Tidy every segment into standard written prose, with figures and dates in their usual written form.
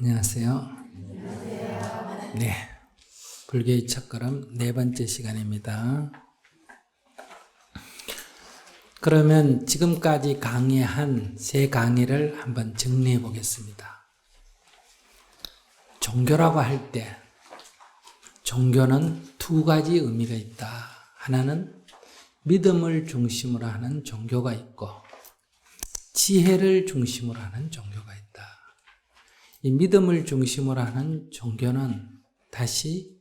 안녕하세요. 네, 불교의 첫걸음 네 번째 시간입니다. 그러면 지금까지 강의한 세 강의를 한번 정리해 보겠습니다. 종교라고 할 때 종교는 두 가지 의미가 있다. 하나는 믿음을 중심으로 하는 종교가 있고 지혜를 중심으로 하는 종교가 있다. 이 믿음을 중심으로 하는 종교는 다시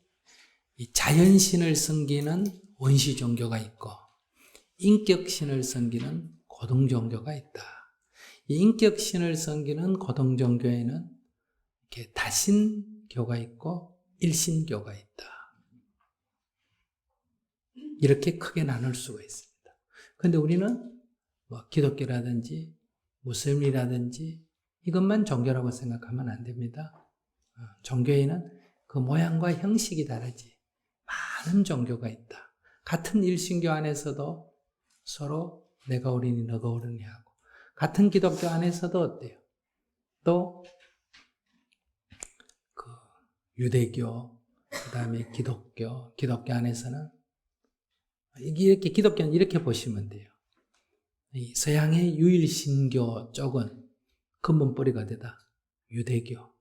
이 자연신을 섬기는 원시 종교가 있고 인격신을 섬기는 고등 종교가 있다. 이 인격신을 섬기는 고등 종교에는 이렇게 다신교가 있고 일신교가 있다. 이렇게 크게 나눌 수가 있습니다. 그런데 우리는 뭐 기독교라든지 무슬림이라든지 이것만 종교라고 생각하면 안 됩니다. 종교에는 그 모양과 형식이 다르지 많은 종교가 있다. 같은 일신교 안에서도 서로 내가 옳으니 너가 옳으니 하고 같은 기독교 안에서도 어때요? 또 그 유대교, 그 다음에 기독교 안에서는 이렇게 기독교는 이렇게 보시면 돼요. 이 서양의 유일신교 쪽은 근본뿌리가 되다. 유대교.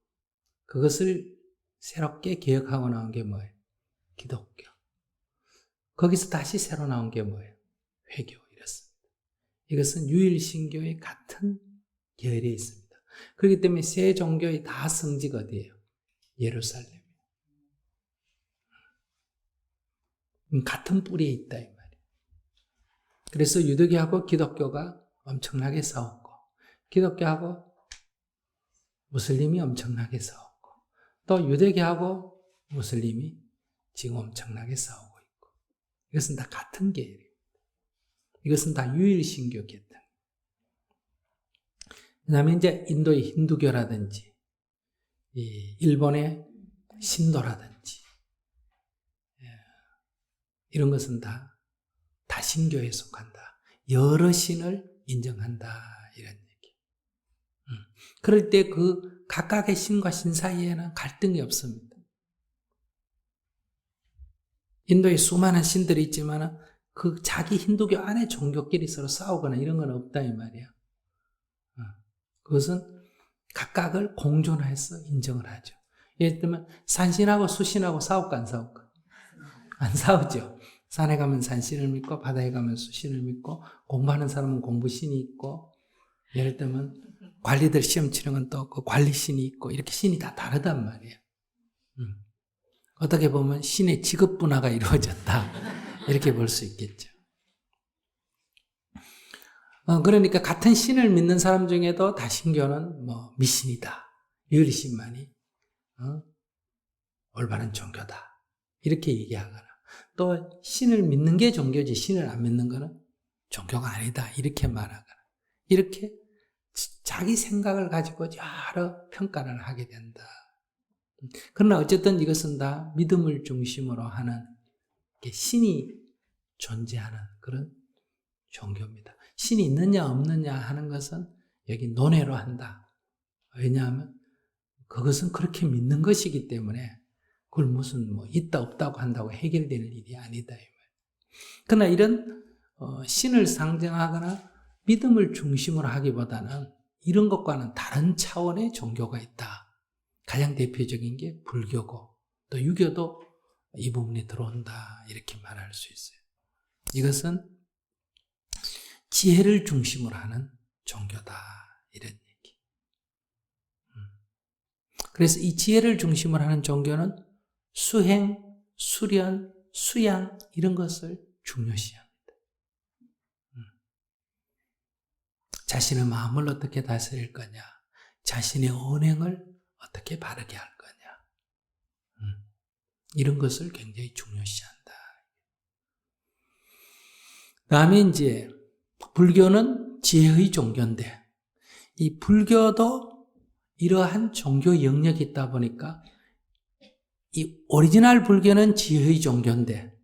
그것을 새롭게 개혁하고 나온 게 뭐예요? 기독교. 거기서 다시 새로 나온 게 뭐예요? 회교. 이렇습니다. 이것은 유일신교의 같은 계열에 있습니다. 그렇기 때문에 세 종교의 다 성지가 어디예요? 예루살렘. 같은 뿌리에 있다 이 말이에요. 그래서 유대교하고 기독교가 엄청나게 싸웠고 기독교하고 무슬림이 엄청나게 싸웠고 또 유대교하고 무슬림이 지금 엄청나게 싸우고 있고 이것은 다 같은 계열입니다. 이것은 다 유일신교 계통. 그 다음에 이제 인도의 힌두교라든지 일본의 신도라든지 이런 것은 다 다신교에 속한다. 여러 신을 인정한다. 이런 얘기. 그럴 때 그 각각의 신과 신 사이에는 갈등이 없습니다. 인도에 수많은 신들이 있지만 그 자기 힌두교 안에 종교끼리 서로 싸우거나 이런 건 없다 이 말이야. 그것은 각각을 공존해서 인정을 하죠. 예를 들면 산신하고 수신하고 싸울까 안 싸울까? 안 싸우죠. 산에 가면 산신을 믿고 바다에 가면 수신을 믿고 공부하는 사람은 공부신이 있고 예를 들면 관리들 시험 치는 건 또 그 관리신이 있고 이렇게 신이 다 다르단 말이에요. 어떻게 보면 신의 직업 분화가 이루어졌다. 이렇게 볼 수 있겠죠. 그러니까 같은 신을 믿는 사람 중에도 다신교는 뭐 미신이다. 유일신만이 올바른 종교다. 이렇게 얘기하거나 또 신을 믿는 게 종교지 신을 안 믿는 거는 종교가 아니다. 이렇게 말하거나 이렇게 자기 생각을 가지고 여러 평가를 하게 된다. 그러나 어쨌든 이것은 다 믿음을 중심으로 하는 신이 존재하는 그런 종교입니다. 신이 있느냐 없느냐 하는 것은 여기 논외로 한다. 왜냐하면 그것은 그렇게 믿는 것이기 때문에 그걸 무슨 뭐 있다 없다고 한다고 해결되는 일이 아니다. 그러나 이런 신을 상징하거나 믿음을 중심으로 하기보다는 이런 것과는 다른 차원의 종교가 있다. 가장 대표적인 게 불교고 또 유교도 이 부분에 들어온다. 이렇게 말할 수 있어요. 이것은 지혜를 중심으로 하는 종교다. 이런 얘기. 그래서 이 지혜를 중심으로 하는 종교는 수행, 수련, 수양 이런 것을 중요시합니다. 자신의 마음을 어떻게 다스릴 거냐, 자신의 언행을 어떻게 바르게 할 거냐, 이런 것을 굉장히 중요시한다. 다음에 이제 불교는 지혜의 종교인데 이 불교도 이러한 종교 영역이 있다 보니까 이 오리지널 불교는 지혜의 종교인데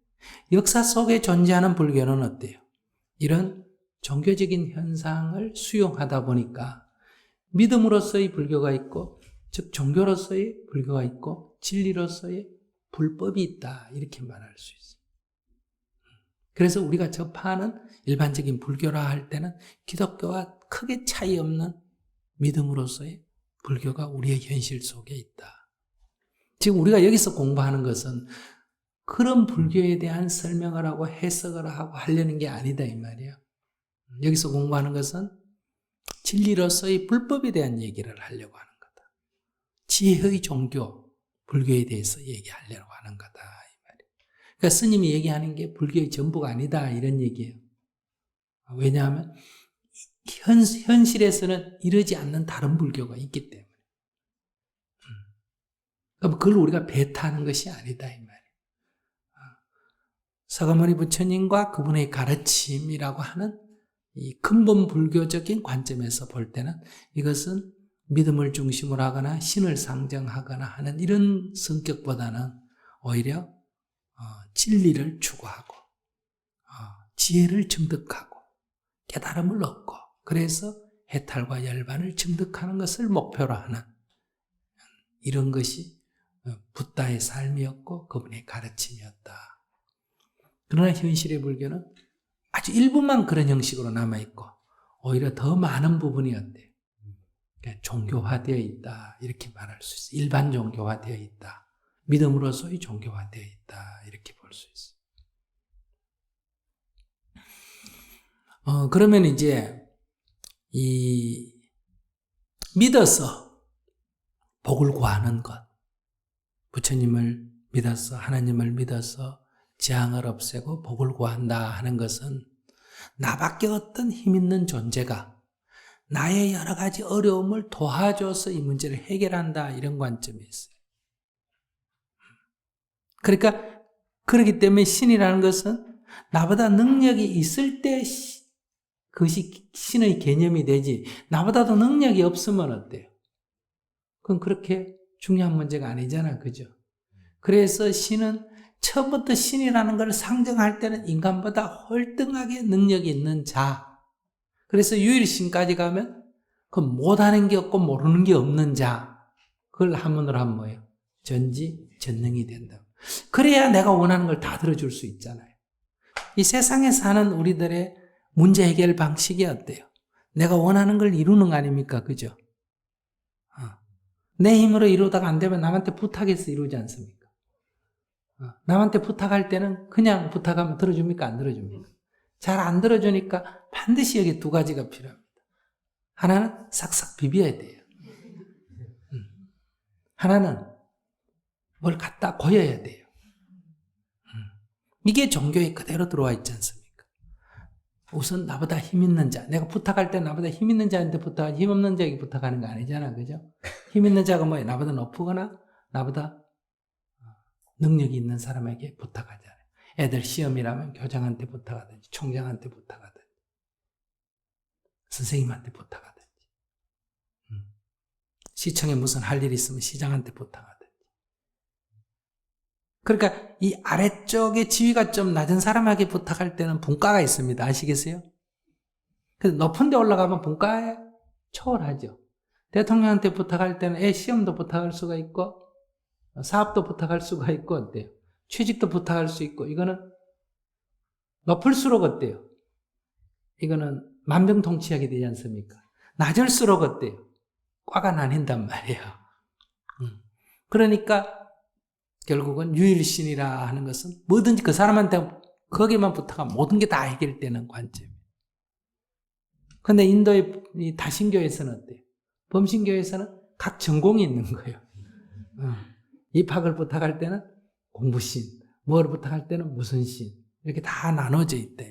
역사 속에 존재하는 불교는 어때요? 이런 종교적인 현상을 수용하다 보니까 믿음으로서의 불교가 있고 즉 종교로서의 불교가 있고 진리로서의 불법이 있다 이렇게 말할 수 있어요. 그래서 우리가 접하는 일반적인 불교라 할 때는 기독교와 크게 차이 없는 믿음으로서의 불교가 우리의 현실 속에 있다. 지금 우리가 여기서 공부하는 것은 그런 불교에 대한 설명을 하고 해석을 하고 하려는 게 아니다 이 말이에요. 여기서 공부하는 것은 진리로서의 불법에 대한 얘기를 하려고 하는 거다. 지혜의 종교, 불교에 대해서 얘기하려고 하는 거다 이 말이에요. 그러니까 스님이 얘기하는 게 불교의 전부가 아니다 이런 얘기예요. 왜냐하면 현실에서는 이러지 않는 다른 불교가 있기 때문에. 그럼 그걸 우리가 배타하는 것이 아니다 이 말이에요. 서가모니 부처님과 그분의 가르침이라고 하는 이 근본 불교적인 관점에서 볼 때는 이것은 믿음을 중심으로 하거나 신을 상정하거나 하는 이런 성격보다는 오히려 진리를 추구하고 지혜를 증득하고 깨달음을 얻고 그래서 해탈과 열반을 증득하는 것을 목표로 하는 이런 것이 붓다의 삶이었고 그분의 가르침이었다. 그러나 현실의 불교는 아주 일부만 그런 형식으로 남아있고 오히려 더 많은 부분이 어때요? 종교화되어 있다 이렇게 말할 수 있어요. 일반 종교화되어 있다. 믿음으로서의 종교화되어 있다 이렇게 볼 수 있어요. 그러면 이제 이 믿어서 복을 구하는 것, 부처님을 믿어서 하나님을 믿어서 재앙을 없애고 복을 구한다 하는 것은 나밖에 어떤 힘 있는 존재가 나의 여러 가지 어려움을 도와줘서 이 문제를 해결한다 이런 관점이 있어요. 그러니까 그렇기 때문에 신이라는 것은 나보다 능력이 있을 때 그것이 신의 개념이 되지 나보다도 능력이 없으면 어때요? 그건 그렇게 중요한 문제가 아니잖아, 그죠? 그래서 신은 처음부터 신이라는 걸 상정할 때는 인간보다 월등하게 능력이 있는 자. 그래서 유일신까지 가면 그 못하는 게 없고 모르는 게 없는 자. 그걸 한문으로 하면 뭐예요? 전지전능이 된다. 그래야 내가 원하는 걸 다 들어줄 수 있잖아요. 이 세상에 사는 우리들의 문제 해결 방식이 어때요? 내가 원하는 걸 이루는 거 아닙니까? 그죠? 내 힘으로 이루다가 안 되면 남한테 부탁해서 이루지 않습니까? 남한테 부탁할 때는 그냥 부탁하면 들어줍니까? 안 들어줍니까? 잘 안 들어주니까 반드시 여기 두 가지가 필요합니다. 하나는 싹싹 비벼야 돼요. 하나는 뭘 갖다 고여야 돼요. 이게 종교에 그대로 들어와 있지 않습니까? 우선 나보다 힘 있는 자, 내가 부탁할 때 나보다 힘 있는 자한테 부탁하지 힘 없는 자에게 부탁하는 거 아니잖아, 그죠? 힘 있는 자가 뭐예요? 나보다 높거나 나보다 능력이 있는 사람에게 부탁하잖아요. 애들 시험이라면 교장한테 부탁하든지 총장한테 부탁하든지 선생님한테 부탁하든지 시청에 무슨 할 일이 있으면 시장한테 부탁하든지 그러니까 이 아래쪽에 지위가 좀 낮은 사람에게 부탁할 때는 분과가 있습니다. 아시겠어요? 그래서 높은 데 올라가면 분과에 초월하죠. 대통령한테 부탁할 때는 시험도 부탁할 수가 있고 사업도 부탁할 수가 있고 어때요? 취직도 부탁할 수 있고 이거는 높을수록 어때요? 이거는 만병통치약이 되지 않습니까? 낮을수록 어때요? 과가 나뉜단 말이에요. 그러니까 결국은 유일신이라 하는 것은 뭐든지 그 사람한테 거기만 부탁하면 모든 게 다 해결되는 관점이에요. 그런데 인도의 다신교에서는 어때요? 범신교에서는 각 전공이 있는 거예요. 입학을 부탁할 때는 공부신, 뭘 부탁할 때는 무슨 신, 이렇게 다 나눠져 있다.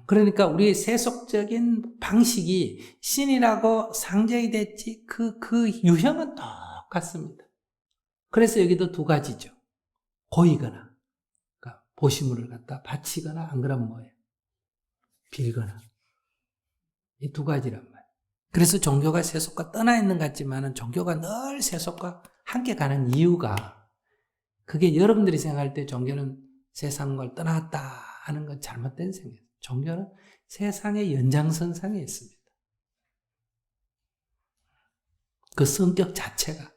그러니까 우리의 세속적인 방식이 신이라고 상정이 됐지 그 유형은 똑같습니다. 그래서 여기도 두 가지죠. 고이거나 그러니까 보시물을 갖다 바치거나 안 그러면 뭐예요? 빌거나 이 두 가지란 말이에요. 그래서 종교가 세속과 떠나 있는 것 같지만은 종교가 늘 세속과 함께 가는 이유가 그게 여러분들이 생각할 때 종교는 세상을 떠났다 하는 건 잘못된 생각이에요. 종교는 세상의 연장선상에 있습니다. 그 성격 자체가.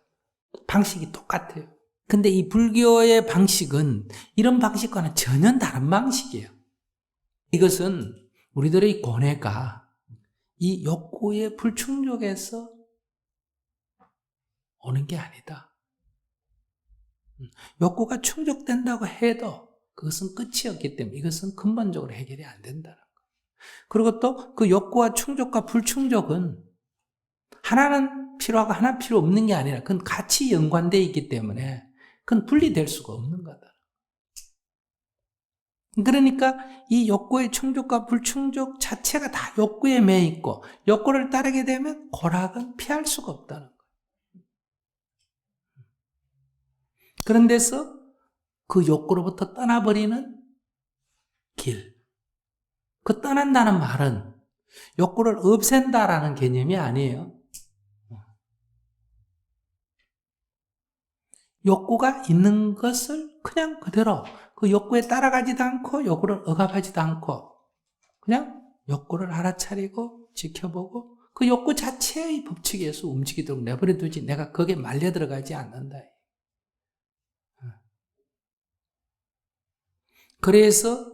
방식이 똑같아요. 근데 이 불교의 방식은 이런 방식과는 전혀 다른 방식이에요. 이것은 우리들의 고뇌가 이 욕구의 불충족에서 오는 게 아니다. 욕구가 충족된다고 해도 그것은 끝이 없기 때문에 이것은 근본적으로 해결이 안 된다는 거예요. 그리고 또 그 욕구와 충족과 불충족은 하나는 필요하고 하나 필요 없는 게 아니라 그건 같이 연관되어 있기 때문에 그건 분리될 수가 없는 거다. 그러니까 이 욕구의 충족과 불충족 자체가 다 욕구에 매여 있고 욕구를 따르게 되면 고락은 피할 수가 없다는 거예요. 그런 데서 그 욕구로부터 떠나버리는 길. 그 떠난다는 말은 욕구를 없앤다라는 개념이 아니에요. 욕구가 있는 것을 그냥 그대로 그 욕구에 따라가지도 않고 욕구를 억압하지도 않고 그냥 욕구를 알아차리고 지켜보고 그 욕구 자체의 법칙에서 움직이도록 내버려두지 내가 거기에 말려 들어가지 않는다. 그래서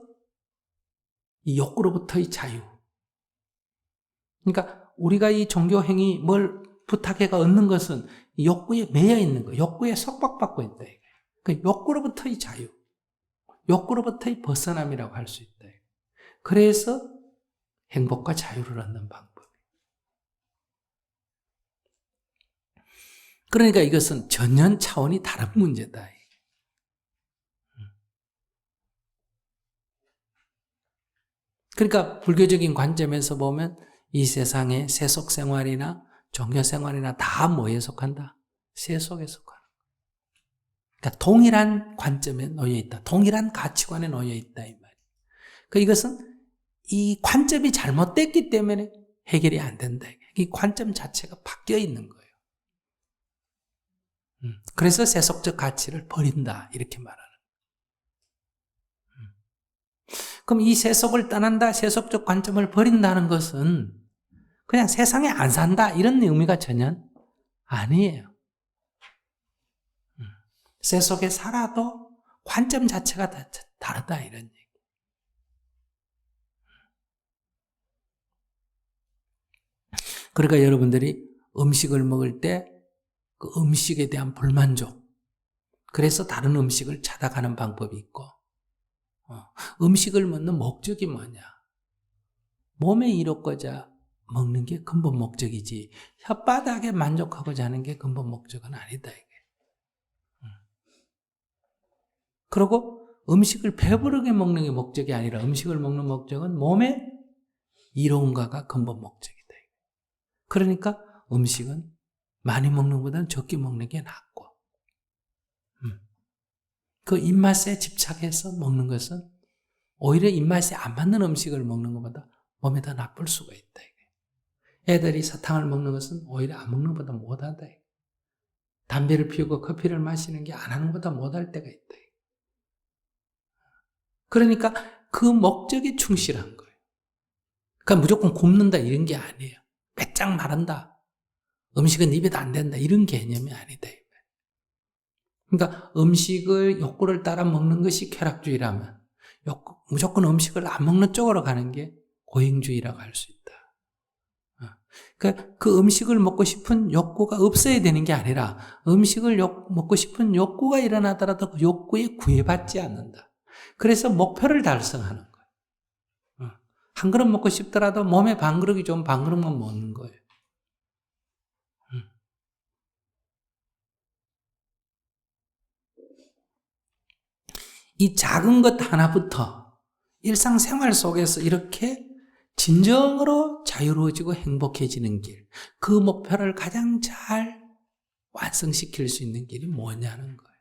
이 욕구로부터의 자유. 그러니까 우리가 이 종교행위 뭘 부탁해가 얻는 것은 욕구에 매여 있는 거, 욕구에 속박받고 있다. 그 욕구로부터의 자유, 욕구로부터의 벗어남이라고 할 수 있다. 그래서 행복과 자유를 얻는 방법. 그러니까 이것은 전혀 차원이 다른 문제다. 그러니까 불교적인 관점에서 보면 이 세상에 세속 생활이나 종교 생활이나 다 뭐에 속한다? 세속에 속한다. 그러니까 동일한 관점에 놓여 있다. 동일한 가치관에 놓여 있다. 이 말이에요. 그 이것은 이 관점이 잘못됐기 때문에 해결이 안 된다. 이 관점 자체가 바뀌어 있는 거예요. 그래서 세속적 가치를 버린다. 이렇게 말하는. 그럼 이 세속을 떠난다, 세속적 관점을 버린다는 것은 그냥 세상에 안 산다. 이런 의미가 전혀 아니에요. 세속에 살아도 관점 자체가 다르다. 이런 얘기. 그러니까 여러분들이 음식을 먹을 때 그 음식에 대한 불만족, 그래서 다른 음식을 찾아가는 방법이 있고, 음식을 먹는 목적이 뭐냐? 몸에 이롭고자 먹는 게 근본 목적이지 혓바닥에 만족하고자 하는 게 근본 목적은 아니다. 이게. 그리고 음식을 배부르게 먹는 게 목적이 아니라 음식을 먹는 목적은 몸에 이로움과가 근본 목적이다. 그러니까 음식은 많이 먹는 것보다는 적게 먹는 게 낫고 그 입맛에 집착해서 먹는 것은 오히려 입맛에 안 맞는 음식을 먹는 것보다 몸에 더 나쁠 수가 있다. 애들이 사탕을 먹는 것은 오히려 안 먹는 것보다 못하다. 담배를 피우고 커피를 마시는 게 안 하는 것보다 못할 때가 있다. 그러니까 그 목적에 충실한 거예요. 그러니까 무조건 굶는다 이런 게 아니에요. 빼짝 마른다. 음식은 입에도 안 된다. 이런 개념이 아니다. 그러니까 음식을 욕구를 따라 먹는 것이 쾌락주의라면 무조건 음식을 안 먹는 쪽으로 가는 게 고행주의라고 할 수 있다. 그러니까 그 음식을 먹고 싶은 욕구가 없어야 되는 게 아니라 음식을 먹고 싶은 욕구가 일어나더라도 그 욕구에 구애받지 않는다. 그래서 목표를 달성하는 거예요. 한 그릇 먹고 싶더라도 몸에 반 그릇이 좀 반 그릇만 먹는 거예요. 이 작은 것 하나부터 일상생활 속에서 이렇게 진정으로 자유로워지고 행복해지는 길, 그 목표를 가장 잘 완성시킬 수 있는 길이 뭐냐는 거예요.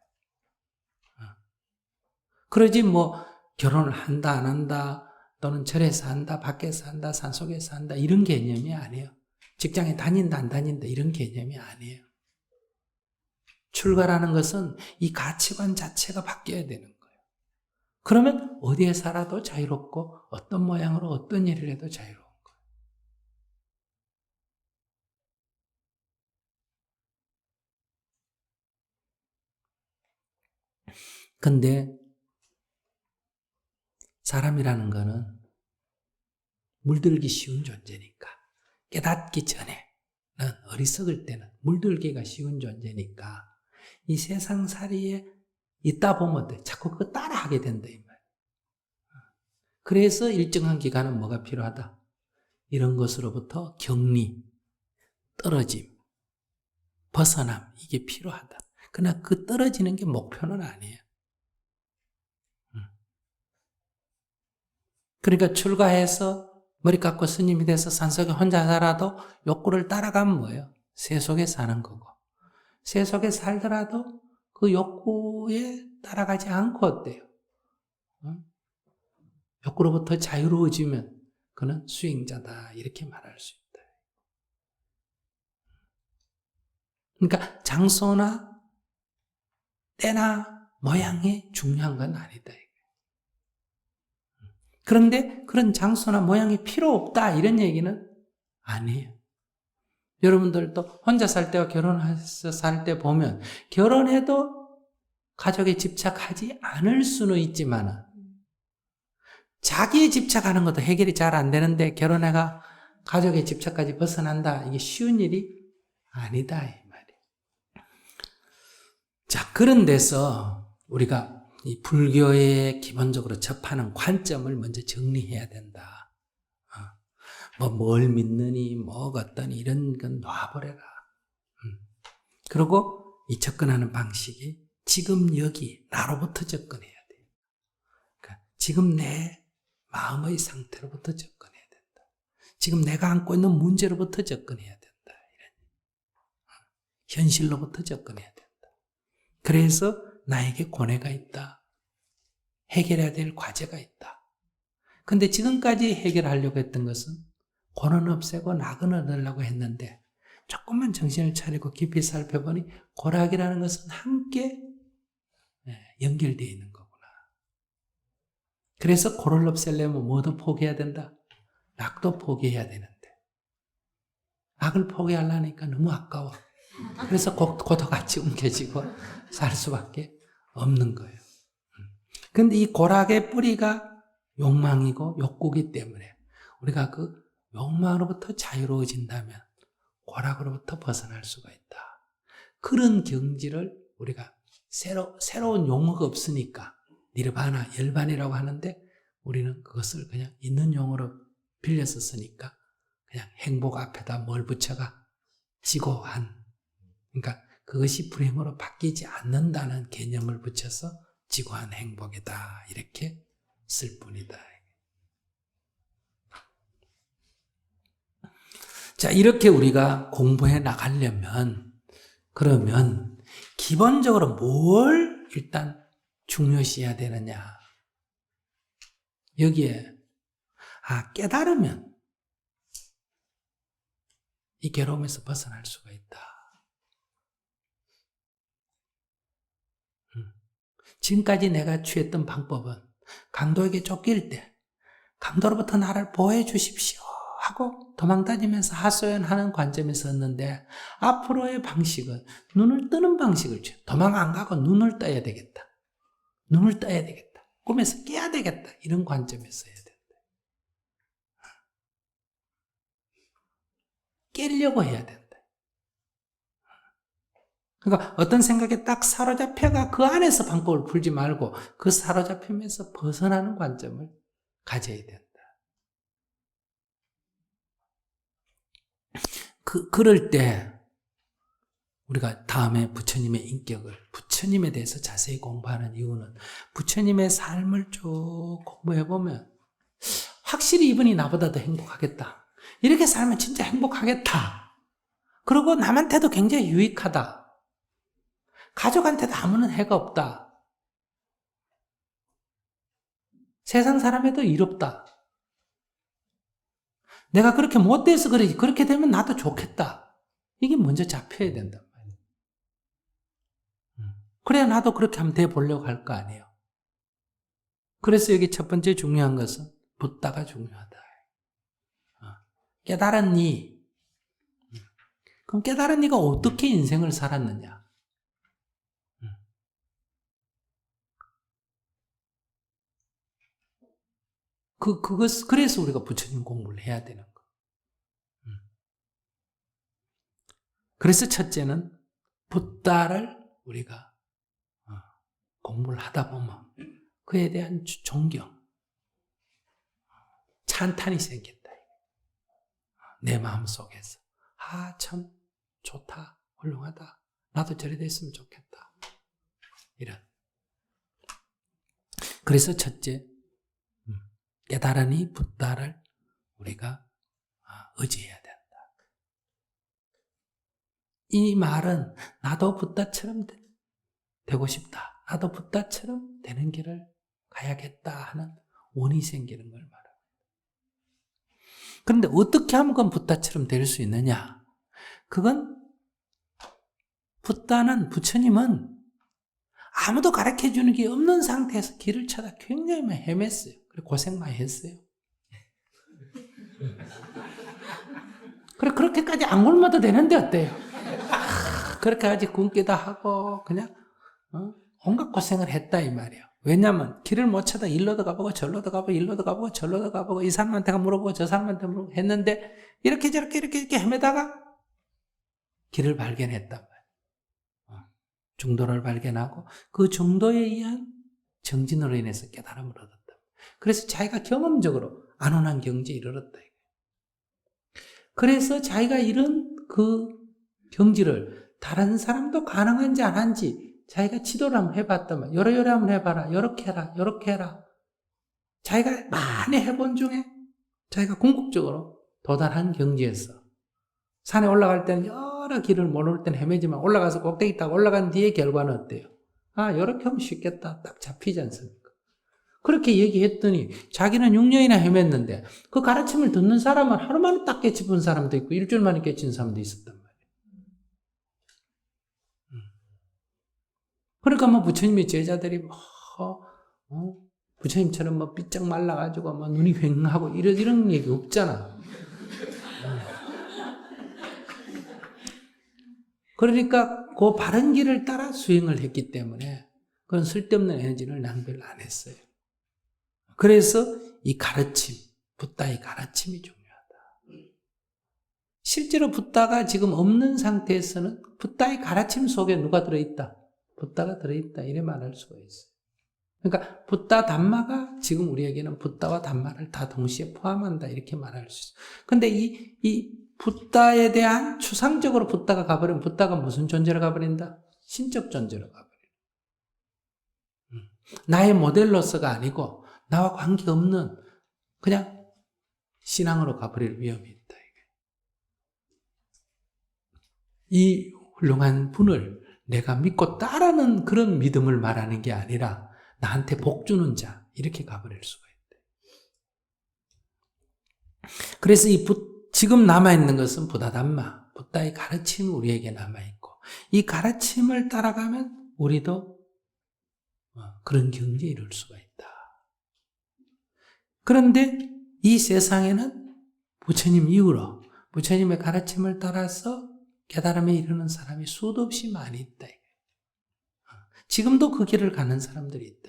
그러지 뭐 결혼을 한다 안 한다 또는 절에서 한다 밖에서 한다 산속에서 한다 이런 개념이 아니에요. 직장에 다닌다 안 다닌다 이런 개념이 아니에요. 출가라는 것은 이 가치관 자체가 바뀌어야 되는 거예요. 그러면 어디에 살아도 자유롭고 어떤 모양으로 어떤 일을 해도 자유로워. 근데 사람이라는 거는 물들기 쉬운 존재니까, 깨닫기 전에는, 어리석을 때는 물들기가 쉬운 존재니까 이 세상살이에 있다 보면 자꾸 그거 따라하게 된다 이 말이에요. 그래서 일정한 기간은 뭐가 필요하다? 이런 것으로부터 격리, 떨어짐, 벗어남, 이게 필요하다. 그러나 그 떨어지는 게 목표는 아니에요. 그러니까 출가해서 머리 깎고 스님이 돼서 산속에 혼자 살아도 욕구를 따라가면 뭐예요? 새 속에 사는 거고. 새 속에 살더라도 그 욕구에 따라가지 않고 어때요? 욕구로부터 자유로워지면 그는 수행자다 이렇게 말할 수 있다. 그러니까 장소나 때나 모양이 중요한 건 아니다. 그런데 그런 장소나 모양이 필요 없다 이런 얘기는 아니에요. 여러분들도 혼자 살 때와 결혼해서 살 때 보면 결혼해도 가족에 집착하지 않을 수는 있지만 자기에 집착하는 것도 해결이 잘 안 되는데 결혼해가 가족의 집착까지 벗어난다. 이게 쉬운 일이 아니다 이 말이에요. 자, 그런 데서 우리가 이 불교에 기본적으로 접하는 관점을 먼저 정리해야 된다. 뭘 믿느니, 뭐가 어떠니, 이런 건 놔버려라. 그리고 이 접근하는 방식이 지금 여기, 나로부터 접근해야 돼요. 그러니까 지금 내 마음의 상태로부터 접근해야 된다. 지금 내가 안고 있는 문제로부터 접근해야 된다. 현실로부터 접근해야 된다. 그래서 나에게 고뇌가 있다. 해결해야 될 과제가 있다. 근데 지금까지 해결하려고 했던 것은 고는 없애고 낙은 얻으려고 했는데 조금만 정신을 차리고 깊이 살펴보니 고락이라는 것은 함께 연결되어 있는 거구나. 그래서 고를 없애려면 뭐도 포기해야 된다? 낙도 포기해야 되는데 낙을 포기하려니까 너무 아까워. 그래서 고도 같이 옮겨지고 살 수밖에 없는 거예요. 근데 이 고락의 뿌리가 욕망이고 욕구기 때문에 우리가 그 욕망으로부터 자유로워진다면 고락으로부터 벗어날 수가 있다. 그런 경지를 우리가 새로운 용어가 없으니까 니르바나, 열반이라고 하는데 우리는 그것을 그냥 있는 용어로 빌려서 쓰니까 그냥 행복 앞에다 뭘 붙여가? 지고한. 그러니까 그것이 불행으로 바뀌지 않는다는 개념을 붙여서 지고한 행복이다. 이렇게 쓸 뿐이다. 자, 이렇게 우리가 공부해 나가려면 그러면 기본적으로 뭘 일단 중요시해야 되느냐. 여기에 깨달으면 이 괴로움에서 벗어날 수가 있다. 지금까지 내가 취했던 방법은 강도에게 쫓길 때 강도로부터 나를 보호해 주십시오 하고 도망다니면서 하소연하는 관점에서였는데 앞으로의 방식은 눈을 뜨는 방식을 줘요. 도망 안 가고 눈을 떠야 되겠다. 눈을 떠야 되겠다. 꿈에서 깨야 되겠다. 이런 관점에서 해야 된다. 깨려고 해야 된다. 그러니까 어떤 생각에 딱 사로잡혀가 그 안에서 방법을 풀지 말고 그 사로잡힘에서 벗어나는 관점을 가져야 된다. 그럴 때 우리가 다음에 부처님의 인격을, 부처님에 대해서 자세히 공부하는 이유는 부처님의 삶을 쭉 공부해보면 확실히 이분이 나보다 더 행복하겠다. 이렇게 살면 진짜 행복하겠다. 그리고 남한테도 굉장히 유익하다. 가족한테도 아무런 해가 없다. 세상 사람에도 이롭다. 내가 그렇게 못돼서 그러지. 그렇게 되면 나도 좋겠다. 이게 먼저 잡혀야 된단 말이에요. 그래야 나도 그렇게 하면 돼 보려고 할 거 아니에요. 그래서 여기 첫 번째 중요한 것은 붓다가 중요하다. 깨달았니? 그럼 깨달았니가 어떻게 인생을 살았느냐? 그래서 우리가 부처님 공부를 해야 되는 거. 그래서 첫째는 붓다를 우리가 공부를 하다 보면 그에 대한 존경, 찬탄이 생긴다. 내 마음속에서 참 좋다, 훌륭하다, 나도 저리 됐으면 좋겠다. 이런. 그래서 첫째, 깨달으니 붓다를 우리가 의지해야 된다. 이 말은 나도 붓다처럼 되고 싶다. 나도 붓다처럼 되는 길을 가야겠다 하는 원이 생기는 걸 말합니다. 그런데 어떻게 하면 그건 붓다처럼 될 수 있느냐? 그건 부처님은 아무도 가르쳐 주는 게 없는 상태에서 길을 찾아 굉장히 많이 헤맸어요. 그리고 고생 많이 했어요. 그래, 그렇게까지 안 굶어도 되는데 어때요? 그렇게까지 굶기도 하고, 그냥, 온갖 고생을 했다, 이 말이에요. 왜냐면, 길을 못 찾아 일로도 가보고, 절로도 가보고, 일로도 가보고, 절로도 가보고, 이 사람한테 물어보고, 저 사람한테 물어보고 했는데, 이렇게 저렇게 이렇게 헤매다가, 길을 발견했단 말이에요. 중도를 발견하고, 그 중도에 의한 정진으로 인해서 깨달음을 얻었다. 그래서 자기가 경험적으로 안온한 경지에 이르렀다. 그래서 자기가 이런 그 경지를 다른 사람도 가능한지 안 한지 자기가 지도를 한번 해봤다면 요래 한번 해봐라, 요렇게 해라, 요렇게 해라. 자기가 많이 해본 중에 자기가 궁극적으로 도달한 경지에서 산에 올라갈 때는 여러 길을 모를 때는 헤매지만 올라가서 꼭대기 딱 올라간 뒤에 결과는 어때요? 요렇게 하면 쉽겠다. 딱 잡히지 않습니까? 그렇게 얘기했더니 자기는 6년이나 헤맸는데 그 가르침을 듣는 사람은 하루 만에 딱 깨치본 사람도 있고 일주일 만에 깨친 사람도 있었단 말이에요. 그러니까 부처님의 제자들이 부처님처럼 삐쩍 말라가지고 눈이 휑하고 이런 얘기 없잖아. 그러니까 그 바른 길을 따라 수행을 했기 때문에 그런 쓸데없는 에너지를 낭비를 안 했어요. 그래서 이 가르침, 붓다의 가르침이 중요하다. 실제로 붓다가 지금 없는 상태에서는 붓다의 가르침 속에 누가 들어있다? 붓다가 들어있다. 이래 말할 수가 있어요. 그러니까 붓다 담마가 지금 우리에게는 붓다와 담마를 다 동시에 포함한다. 이렇게 말할 수 있어요. 근데 이 붓다에 대한 추상적으로 붓다가 가버리면 붓다가 무슨 존재로 가버린다? 신적 존재로 가버려요. 나의 모델로서가 아니고 나와 관계없는 그냥 신앙으로 가버릴 위험이 있다. 이 훌륭한 분을 내가 믿고 따르는 그런 믿음을 말하는 게 아니라 나한테 복 주는 자 이렇게 가버릴 수가 있대. 그래서 지금 남아있는 것은 붓다담마, 붓다의 가르침이 우리에게 남아있고 이 가르침을 따라가면 우리도 그런 경지에 이룰 수가 있다. 그런데 이 세상에는 부처님 이후로 부처님의 가르침을 따라서 깨달음에 이르는 사람이 수도 없이 많이 있다. 지금도 그 길을 가는 사람들이 있다.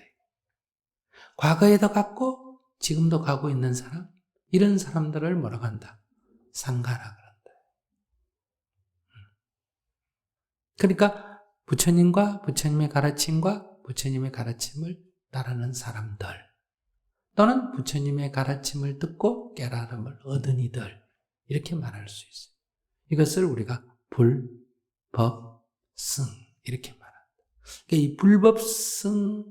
과거에도 갔고 지금도 가고 있는 사람, 이런 사람들을 뭐라고 한다? 상가라 그런다. 그러니까 부처님과 부처님의 가르침과 부처님의 가르침을 따르는 사람들 또는 부처님의 가르침을 듣고 깨달음을 얻은 이들 이렇게 말할 수 있어요. 이것을 우리가 불, 법, 승 이렇게 말합니다. 그러니까 이 불법승에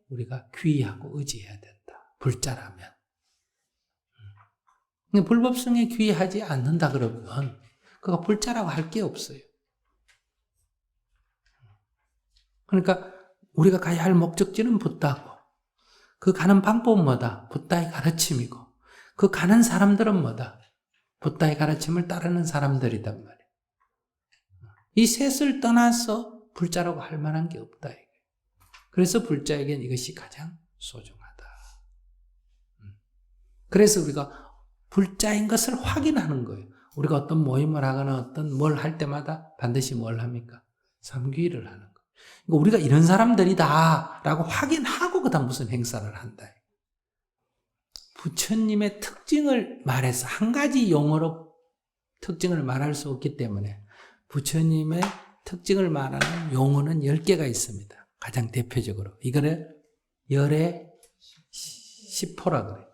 우리가 귀의하고 의지해야 된다. 불자라면. 불법승에 귀의하지 않는다 그러면 그가 불자라고 할 게 없어요. 그러니까 우리가 가야 할 목적지는 붓다고 그 가는 방법은 뭐다? 붓다의 가르침이고 그 가는 사람들은 뭐다? 붓다의 가르침을 따르는 사람들이단 말이에요. 이 셋을 떠나서 불자라고 할 만한 게 없다. 그래서 불자에겐 이것이 가장 소중하다. 그래서 우리가 불자인 것을 확인하는 거예요. 우리가 어떤 모임을 하거나 어떤 뭘 할 때마다 반드시 뭘 합니까? 삼귀를 하는 거예요. 그러니까 우리가 이런 사람들이다 라고 확인하고 그 다음 무슨 행사를 한다. 부처님의 특징을 말해서 한 가지 용어로 특징을 말할 수 없기 때문에 부처님의 특징을 말하는 용어는 10개가 있습니다. 가장 대표적으로. 이거를 열의 10호라 그래요.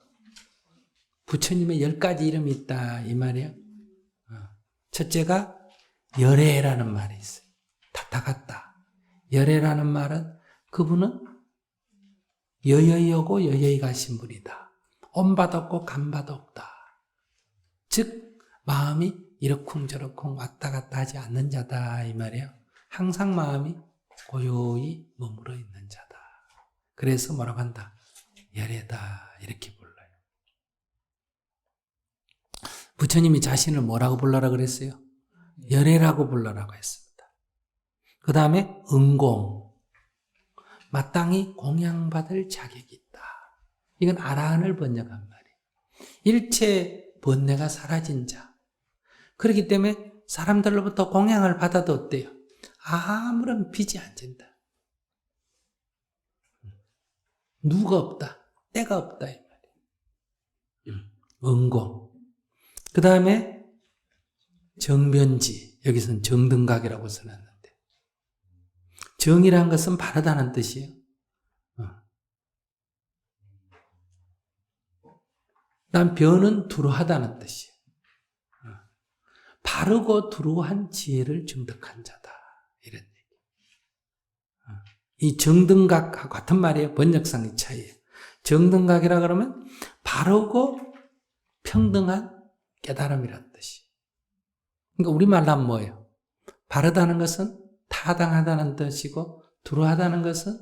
부처님의 10가지 이름이 있다 이 말이에요. 첫째가 열애라는 말이 있어요. 타타갔다. 열애라는 말은 그분은 여여히 오고 여여히 가신 분이다. 온바도 없고 간바도 없다. 즉 마음이 이러쿵저러쿵 왔다 갔다 하지 않는 자다 이 말이에요. 항상 마음이 고요히 머물러 있는 자다. 그래서 뭐라고 한다? 열애다 이렇게 불러요. 부처님이 자신을 뭐라고 불러라 그랬어요? 열애라고 불러라고 했습니다. 그 다음에 응공, 마땅히 공양받을 자격이 있다. 이건 아라한을 번역한 말이에요. 일체 번뇌가 사라진 자. 그렇기 때문에 사람들로부터 공양을 받아도 어때요? 아무런 빚이 안 진다. 누가 없다. 때가 없다. 이 말이에요. 응공. 그 다음에 정변지. 여기서는 정등각이라고 써놨는데. 정이라는 것은 바르다는 뜻이에요. 난 변은 두루하다는 뜻이에요. 바르고 두루한 지혜를 증득한 자다. 이런 얘기. 이 정등각하고 같은 말이에요. 번역상의 차이예요. 정등각이라 그러면 바르고 평등한 깨달음이라는 뜻이에요. 그러니까 우리말로 하면 뭐예요? 바르다는 것은 타당하다는 뜻이고 두루하다는 것은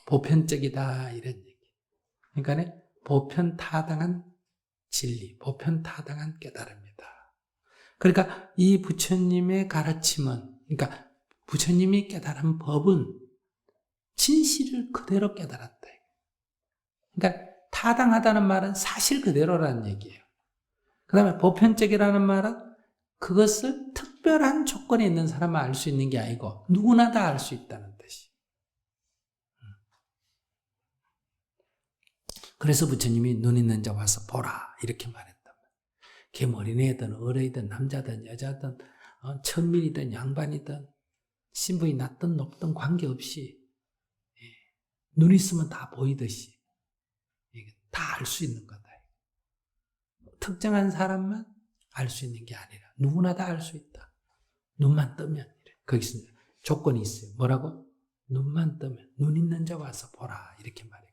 보편적이다 이런 얘기. 그러니까 보편타당한 진리, 보편타당한 깨달음이다. 그러니까 이 부처님의 가르침은, 그러니까 부처님이 깨달은 법은 진실을 그대로 깨달았다. 그러니까 타당하다는 말은 사실 그대로라는 얘기예요. 그 다음에 보편적이라는 말은 그것을 특별한 조건에 있는 사람만 알 수 있는 게 아니고 누구나 다 알 수 있다는 뜻이. 그래서 부처님이 눈 있는 자 와서 보라 이렇게 말했단 말이에요. 걔 어린애든 어른이든 남자든 여자든 천민이든 양반이든 신분이 낮든 높든 관계없이 눈 있으면 다 보이듯이 다 알 수 있는 거다. 특정한 사람만 알 수 있는 게 아니라 누구나 다 알 수 있다. 눈만 뜨면 거기서 조건이 있어요. 뭐라고? 눈만 뜨면 눈 있는 자 와서 보라 이렇게 말했거든.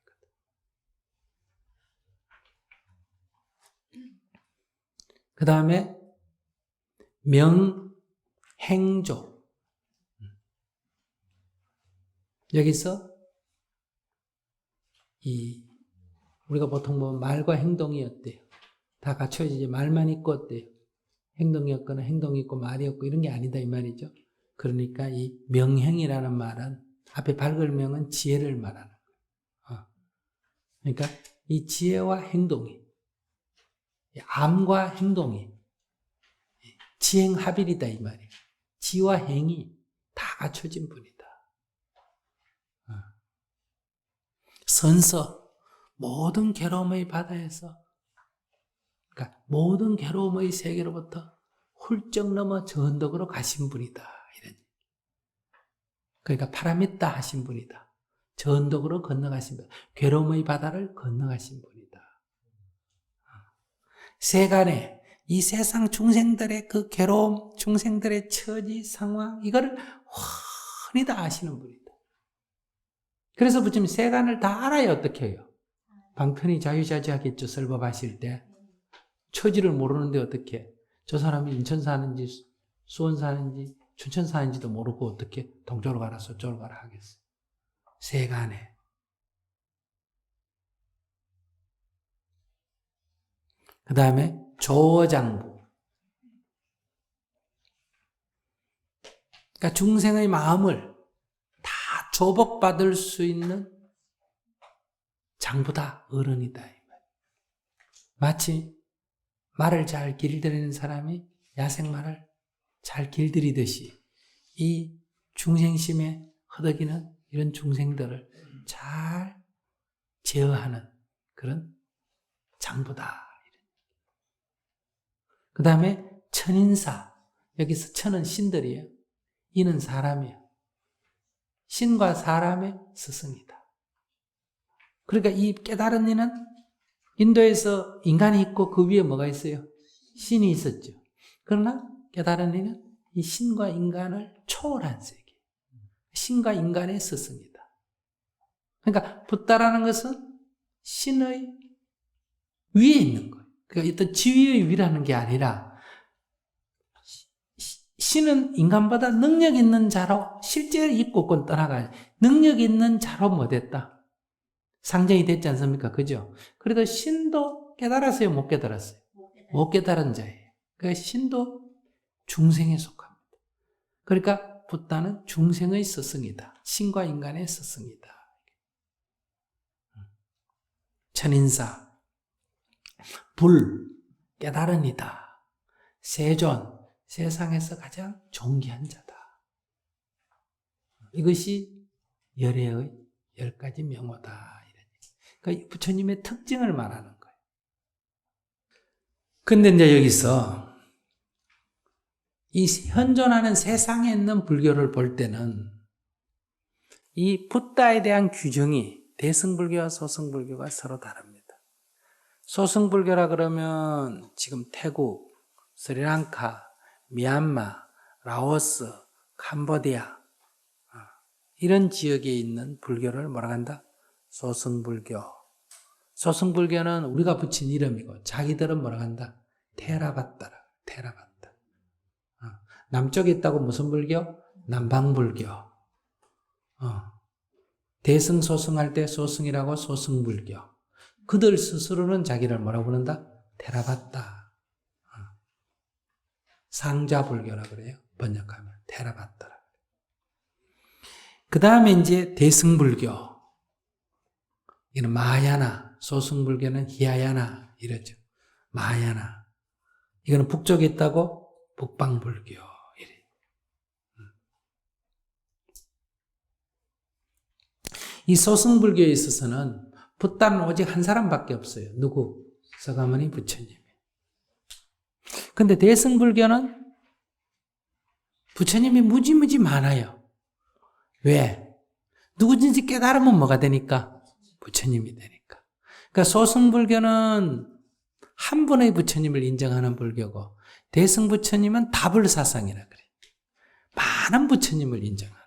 그 다음에 명행조. 여기서 우리가 보통 보면 말과 행동이 어때요? 다 갖춰지지. 말만 있고 어때요? 행동이 없거나 행동이 있고 말이 없고 이런 게 아니다 이 말이죠. 그러니까 이 명행이라는 말은 앞에 밝을 명은 지혜를 말하는 거예요. 그러니까 이 지혜와 행동이 암과 행동이 지행합일이다 이 말이에요. 지와 행이 다 갖춰진 분이다. 선서 모든 괴로움의 바다에서 그러니까 모든 괴로움의 세계로부터 훌쩍 넘어 저언덕으로 가신 분이다. 이런. 그러니까 파라미타 하신 분이다. 저언덕으로 건너가신 분. 괴로움의 바다를 건너가신 분이다. 세간에 이 세상 중생들의 그 괴로움, 중생들의 처지, 상황 이거를 훤히 다 아시는 분이다. 그래서 부처님 세간을 다 알아야 어떻게 해요? 방편히 자유자재하겠죠. 설법하실 때. 처지를 모르는데 어떻게 해? 저 사람이 인천 사는지 수원 사는지 춘천 사는지도 모르고 어떻게 동쪽으로 가라 서쪽으로 가라 하겠어. 세간에. 그 다음에 조장부. 그러니까 중생의 마음을 다 조복받을 수 있는 장부다, 어른이다. 마치 말을 잘 길들이는 사람이 야생말을 잘 길들이듯이 이 중생심에 허덕이는 이런 중생들을 잘 제어하는 그런 장부다. 그 다음에 천인사. 여기서 천은 신들이에요. 이는 사람이에요. 신과 사람의 스승이다. 그러니까 이 깨달은 이는 인도에서 인간이 있고 그 위에 뭐가 있어요? 신이 있었죠. 그러나 깨달은 이는 이 신과 인간을 초월한 세계. 신과 인간의 스승이다. 그러니까 붓다라는 것은 신의 위에 있는 거예요. 그러니까 어떤 지위의 위라는 게 아니라 신은 인간보다 능력 있는 자로 실제 있고 건 떠나가요. 능력 있는 자로 못했다. 상정이 됐지 않습니까? 그죠? 그래도 신도 깨달았어요? 못 깨달았어요? 못 깨달은 자예요. 그러니까 신도 중생에 속합니다. 그러니까 붓다는 중생의 스승이다. 신과 인간의 스승이다. 천인사, 불, 깨달은 이다. 세존, 세상에서 가장 존귀한 자다. 이것이 열애의 10가지 명호다. 그러니까 부처님의 특징을 말하는 거예요. 근데 이제 여기서 이 현존하는 세상에 있는 불교를 볼 때는 이 붓다에 대한 규정이 대승불교와 소승불교가 서로 다릅니다. 소승불교라 그러면 지금 태국, 스리랑카, 미얀마, 라오스, 캄보디아 이런 지역에 있는 불교를 뭐라고 한다? 소승불교. 소승불교는 우리가 붙인 이름이고 자기들은 뭐라고 한다? 테라바타라. 테라바타. 남쪽에 있다고 무슨 불교? 남방불교. 대승 소승할 때 소승이라고 소승불교. 그들 스스로는 자기를 뭐라고 부른다? 테라바타. 상자불교라 그래요. 번역하면 테라바타라. 그 다음에 이제 대승불교. 이는 마하야나, 소승불교는 히야야나 이러죠. 마하야나. 이거는 북쪽에 있다고 북방불교. 이래. 이 소승불교에 있어서는 붓다는 오직 한 사람밖에 없어요. 누구? 서가모니 부처님. 근데 대승불교는 부처님이 무지무지 많아요. 왜? 누구든지 깨달으면 뭐가 되니까? 부처님이 되니까. 그러니까 소승불교는 한 분의 부처님을 인정하는 불교고 대승부처님은 다불사상이라 그래요. 많은 부처님을 인정하는 거.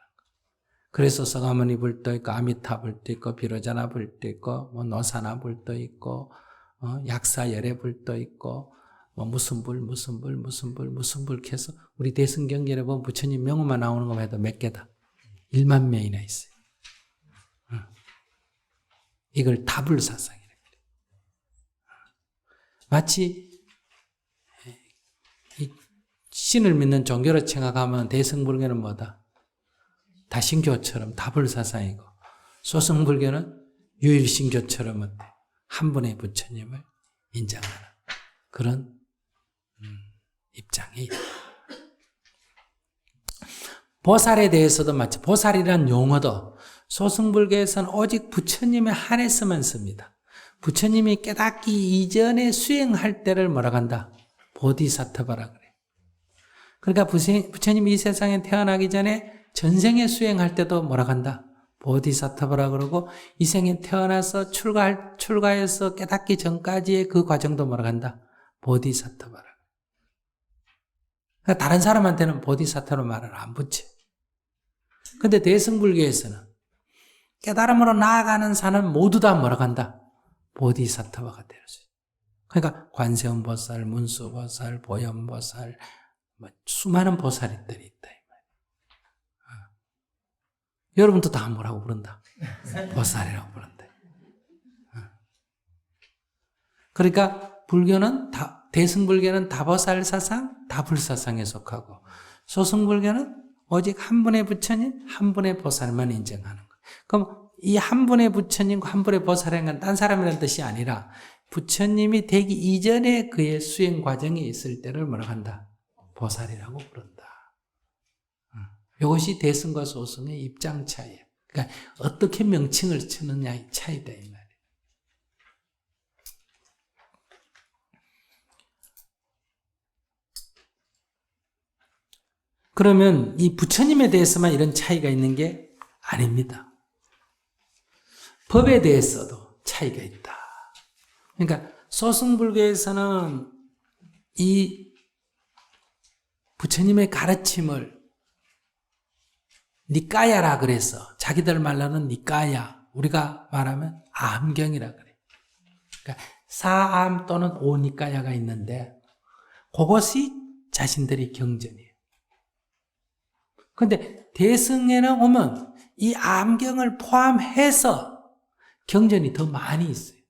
그래서 서가모니 불도 있고 아미타 불도 있고 비로자나 불도 있고 뭐 노사나 불도 있고 약사열애 불도 있고 뭐 무슨 불 해서 우리 대승경전에 보면 부처님 명호만 나오는 것만 해도 몇 개다? 1만 명이나 있어요. 이걸 다불사상이라고 해요. 마치 신을 믿는 종교로 생각하면 대승불교는 뭐다? 다신교처럼 다불사상이고 소승불교는 유일신교처럼 어때? 한 분의 부처님을 인정하는 그런 입장이 있다. 보살에 대해서도 마치 보살이란 용어도 소승불교에서는 오직 부처님에 한해서만 씁니다. 부처님이 깨닫기 이전에 수행할 때를 뭐라고 한다? 보디사트바라 그래요. 그러니까 부처님이 이 세상에 태어나기 전에 전생에 수행할 때도 뭐라고 한다? 보디사트바라 그러고 이 생에 태어나서 출가해서 깨닫기 전까지의 그 과정도 뭐라고 한다? 보디사트바라. 그러니까 다른 사람한테는 보디사트바라 말을 안 붙여. 근데 대승불교에서는 깨달음으로 나아가는 산은 모두 다 뭐라고 한다? 보디사트바가 되는 거죠. 그러니까 관세음보살, 문수보살, 보현보살, 수많은 보살들이 있다. 여러분도 다 뭐라고 부른다? 보살이라고 부른다. 그러니까 불교는 대승불교는 다보살 사상, 다불사상에 속하고 소승불교는 오직 한 분의 부처님, 한 분의 보살만 인정하는 거예요. 그럼 이 한 분의 부처님과 한 분의 보살이라는 건 딴 사람이라는 뜻이 아니라 부처님이 되기 이전에 그의 수행 과정이 있을 때를 뭐라고 한다? 보살이라고 부른다. 이것이 대승과 소승의 입장 차이예요. 그러니까 어떻게 명칭을 치느냐의 차이다 이 말이에요. 그러면 이 부처님에 대해서만 이런 차이가 있는 게 아닙니다. 법에 대해서도 차이가 있다. 그러니까 소승불교에서는 이 부처님의 가르침을 니까야라 그래서 자기들 말로는 니까야, 우리가 말하면 암경이라 그래. 그러니까 사암 또는 오니까야가 있는데 그것이 자신들이 경전이에요. 그런데 대승에는 오면 이 암경을 포함해서 경전이 더 많이 있어요.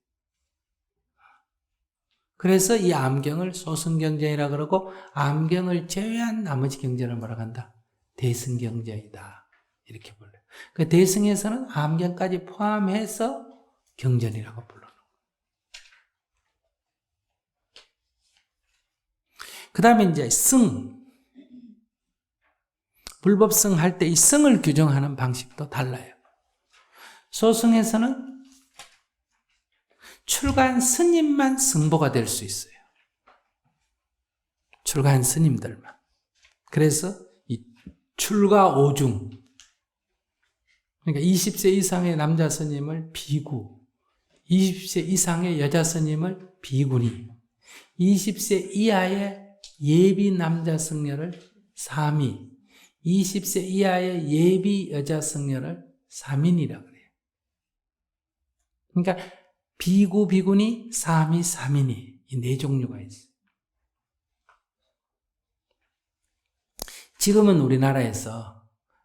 그래서 이 암경을 소승경전이라 그러고 암경을 제외한 나머지 경전을 뭐라고 한다? 대승경전이다. 이렇게 불러요. 그 대승에서는 암경까지 포함해서 경전이라고 불러요. 그 다음에 이제 승. 불법승 할 때 이 승을 규정하는 방식도 달라요. 소승에서는 출가한 스님만 승보가 될 수 있어요. 출가한 스님들만. 그래서 이 출가 오중, 그러니까 20세 이상의 남자 스님을 비구, 20세 이상의 여자 스님을 비구니, 20세 이하의 예비 남자 승려를 사미, 20세 이하의 예비 여자 승려를 사민이라고 그래요. 그러니까 비구, 비구니, 사미, 사민이 이 네 종류가 있어요. 지금은 우리나라에서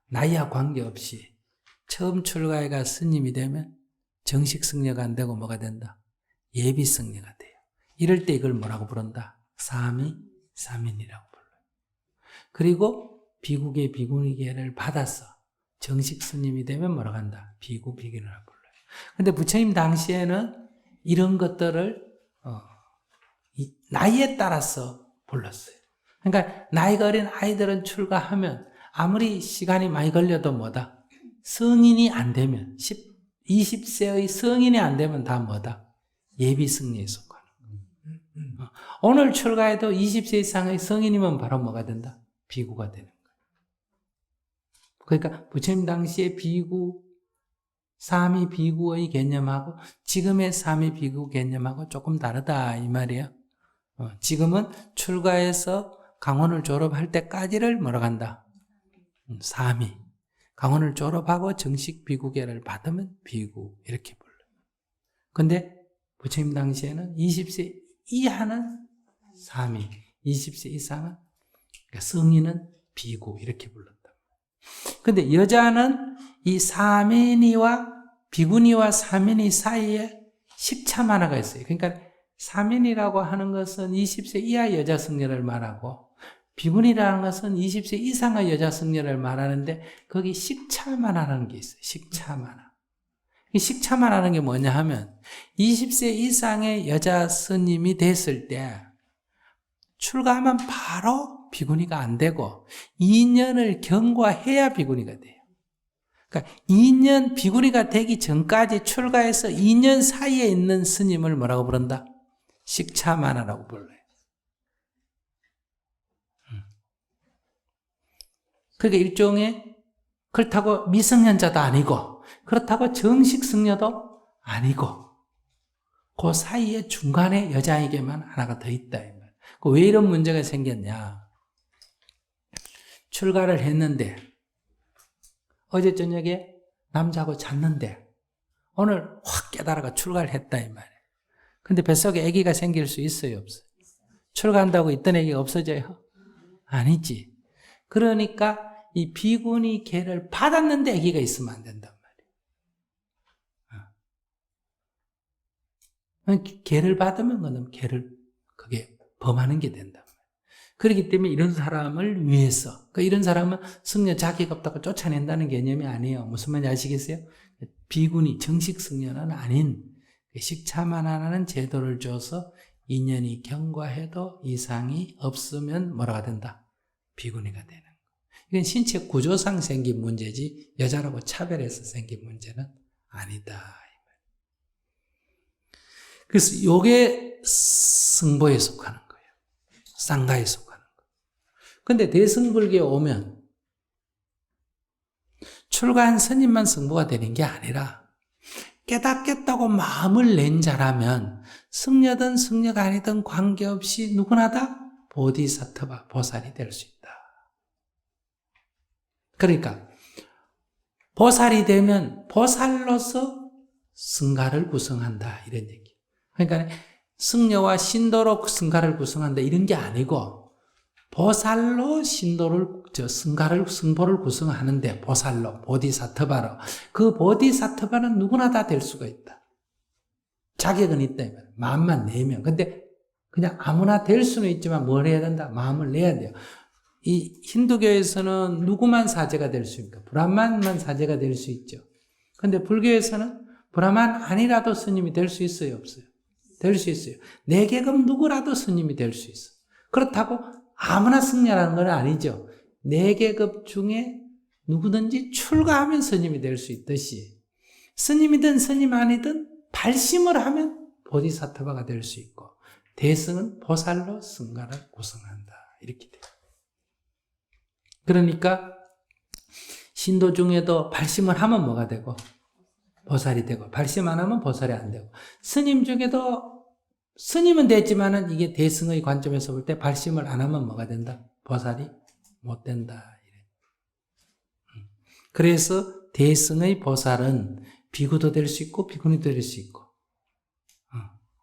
나이와 관계없이 처음 출가해가 스님이 되면 정식 승려가 안 되고 뭐가 된다? 예비 승려가 돼요. 이럴 때 이걸 뭐라고 부른다? 사미, 사민이라고 불러요. 그리고 비구계, 비구니계를 받아서 정식 스님이 되면 뭐라고 한다? 비구, 비구니라고 불러요. 근데 부처님 당시에는 이런 것들을 나이에 따라서 불렀어요. 그러니까 나이가 어린 아이들은 출가하면 아무리 시간이 많이 걸려도 뭐다? 성인이 안 되면 20세의 성인이 안 되면 다 뭐다? 예비 승려에 속하는 거예요. 오늘 출가해도 20세 이상의 성인이면 바로 뭐가 된다? 비구가 되는 거예요. 그러니까 부처님 당시에 비구, 사미 비구의 개념하고 지금의 사미 비구 개념하고 조금 다르다 이 말이에요. 지금은 출가해서 강원을 졸업할 때까지를 뭐라고 한다? 사미. 강원을 졸업하고 정식 비구계를 받으면 비구 이렇게 불러요. 근데 부처님 당시에는 20세 이하는 사미, 20세 이상은 그러니까 성인은 비구 이렇게 불렀다. 근데 여자는 이 사민이와 비구니와 사민이 사이에 식참 하나가 있어요. 그러니까 사민이라고 하는 것은 20세 이하 여자 승려를 말하고 비구니라는 것은 20세 이상의 여자 승려를 말하는데 거기 식차만하라는 게 있어요. 식차만하. 이 식차만하는 게 뭐냐 하면 20세 이상의 여자 스님이 됐을 때 출가하면 바로 비구니가 안 되고 2년을 경과해야 비구니가 돼요. 그러니까 2년 비구니가 되기 전까지 출가해서 2년 사이에 있는 스님을 뭐라고 부른다? 식차만하라고 불러요. 그게 일종의 그렇다고 미성년자도 아니고 그렇다고 정식 승려도 아니고 그 사이에 중간에 여자에게만 하나가 더 있다. 왜 이런 문제가 생겼냐? 출가를 했는데 어제 저녁에 남자하고 잤는데 오늘 확 깨달아가 출가를 했다 이 말이에요. 근데 뱃속에 아기가 생길 수 있어요, 없어요? 출가한다고 있던 아기가 없어져요? 아니지. 그러니까 이 비구니 계를 받았는데 아기가 있으면 안 된단 말이에요. 계를 받으면 그는 계를 그게 범하는 게 된단 말이에요. 그렇기 때문에 이런 사람을 위해서, 그러니까 이런 사람은 승려 자기가 없다고 쫓아낸다는 개념이 아니에요. 무슨 말인지 아시겠어요? 비구니, 정식 승려는 아닌 식차만 하는 제도를 줘서 2년이 경과해도 이상이 없으면 뭐라가 된다? 비구니가 되는 거예요. 이건 신체 구조상 생긴 문제지 여자라고 차별해서 생긴 문제는 아니다. 그래서 이게 승보에 속하는 거예요. 쌍가에 속하는 거예요. 근데 대승불교에 오면 출가한 스님만 승부가 되는 게 아니라 깨닫겠다고 마음을 낸 자라면 승려든 승려가 아니든 관계없이 누구나 다 보디사트바, 보살이 될 수 있다. 그러니까 보살이 되면 보살로서 승가를 구성한다 이런 얘기. 그러니까 승려와 신도로 승가를 구성한다 이런 게 아니고 보살로 승보를 구성하는데 보살로 보디사트바로 그 보디사트바는 누구나 다 될 수가 있다. 자격은 있다. 마음만 내면. 근데 그냥 아무나 될 수는 있지만 뭘 해야 된다? 마음을 내야 돼요. 이 힌두교에서는 누구만 사제가 될 수 있습니까? 브라만만 사제가 될 수 있죠. 근데 불교에서는 브라만 아니라도 스님이 될 수 있어요? 없어요? 될 수 있어요. 내 계급 누구라도 스님이 될 수 있어. 그렇다고 아무나 승려라는 건 아니죠. 네 계급 중에 누구든지 출가하면 스님이 될 수 있듯이 스님이든 스님 아니든 발심을 하면 보디사트바가 될 수 있고 대승은 보살로 승가를 구성한다. 이렇게 돼요. 그러니까 신도 중에도 발심을 하면 뭐가 되고 보살이 되고 발심 안 하면 보살이 안 되고 스님 중에도 스님은 됐지만은 이게 대승의 관점에서 볼 때 발심을 안 하면 뭐가 된다? 보살이 못 된다. 그래서 대승의 보살은 비구도 될 수 있고 비구니도 될 수 있고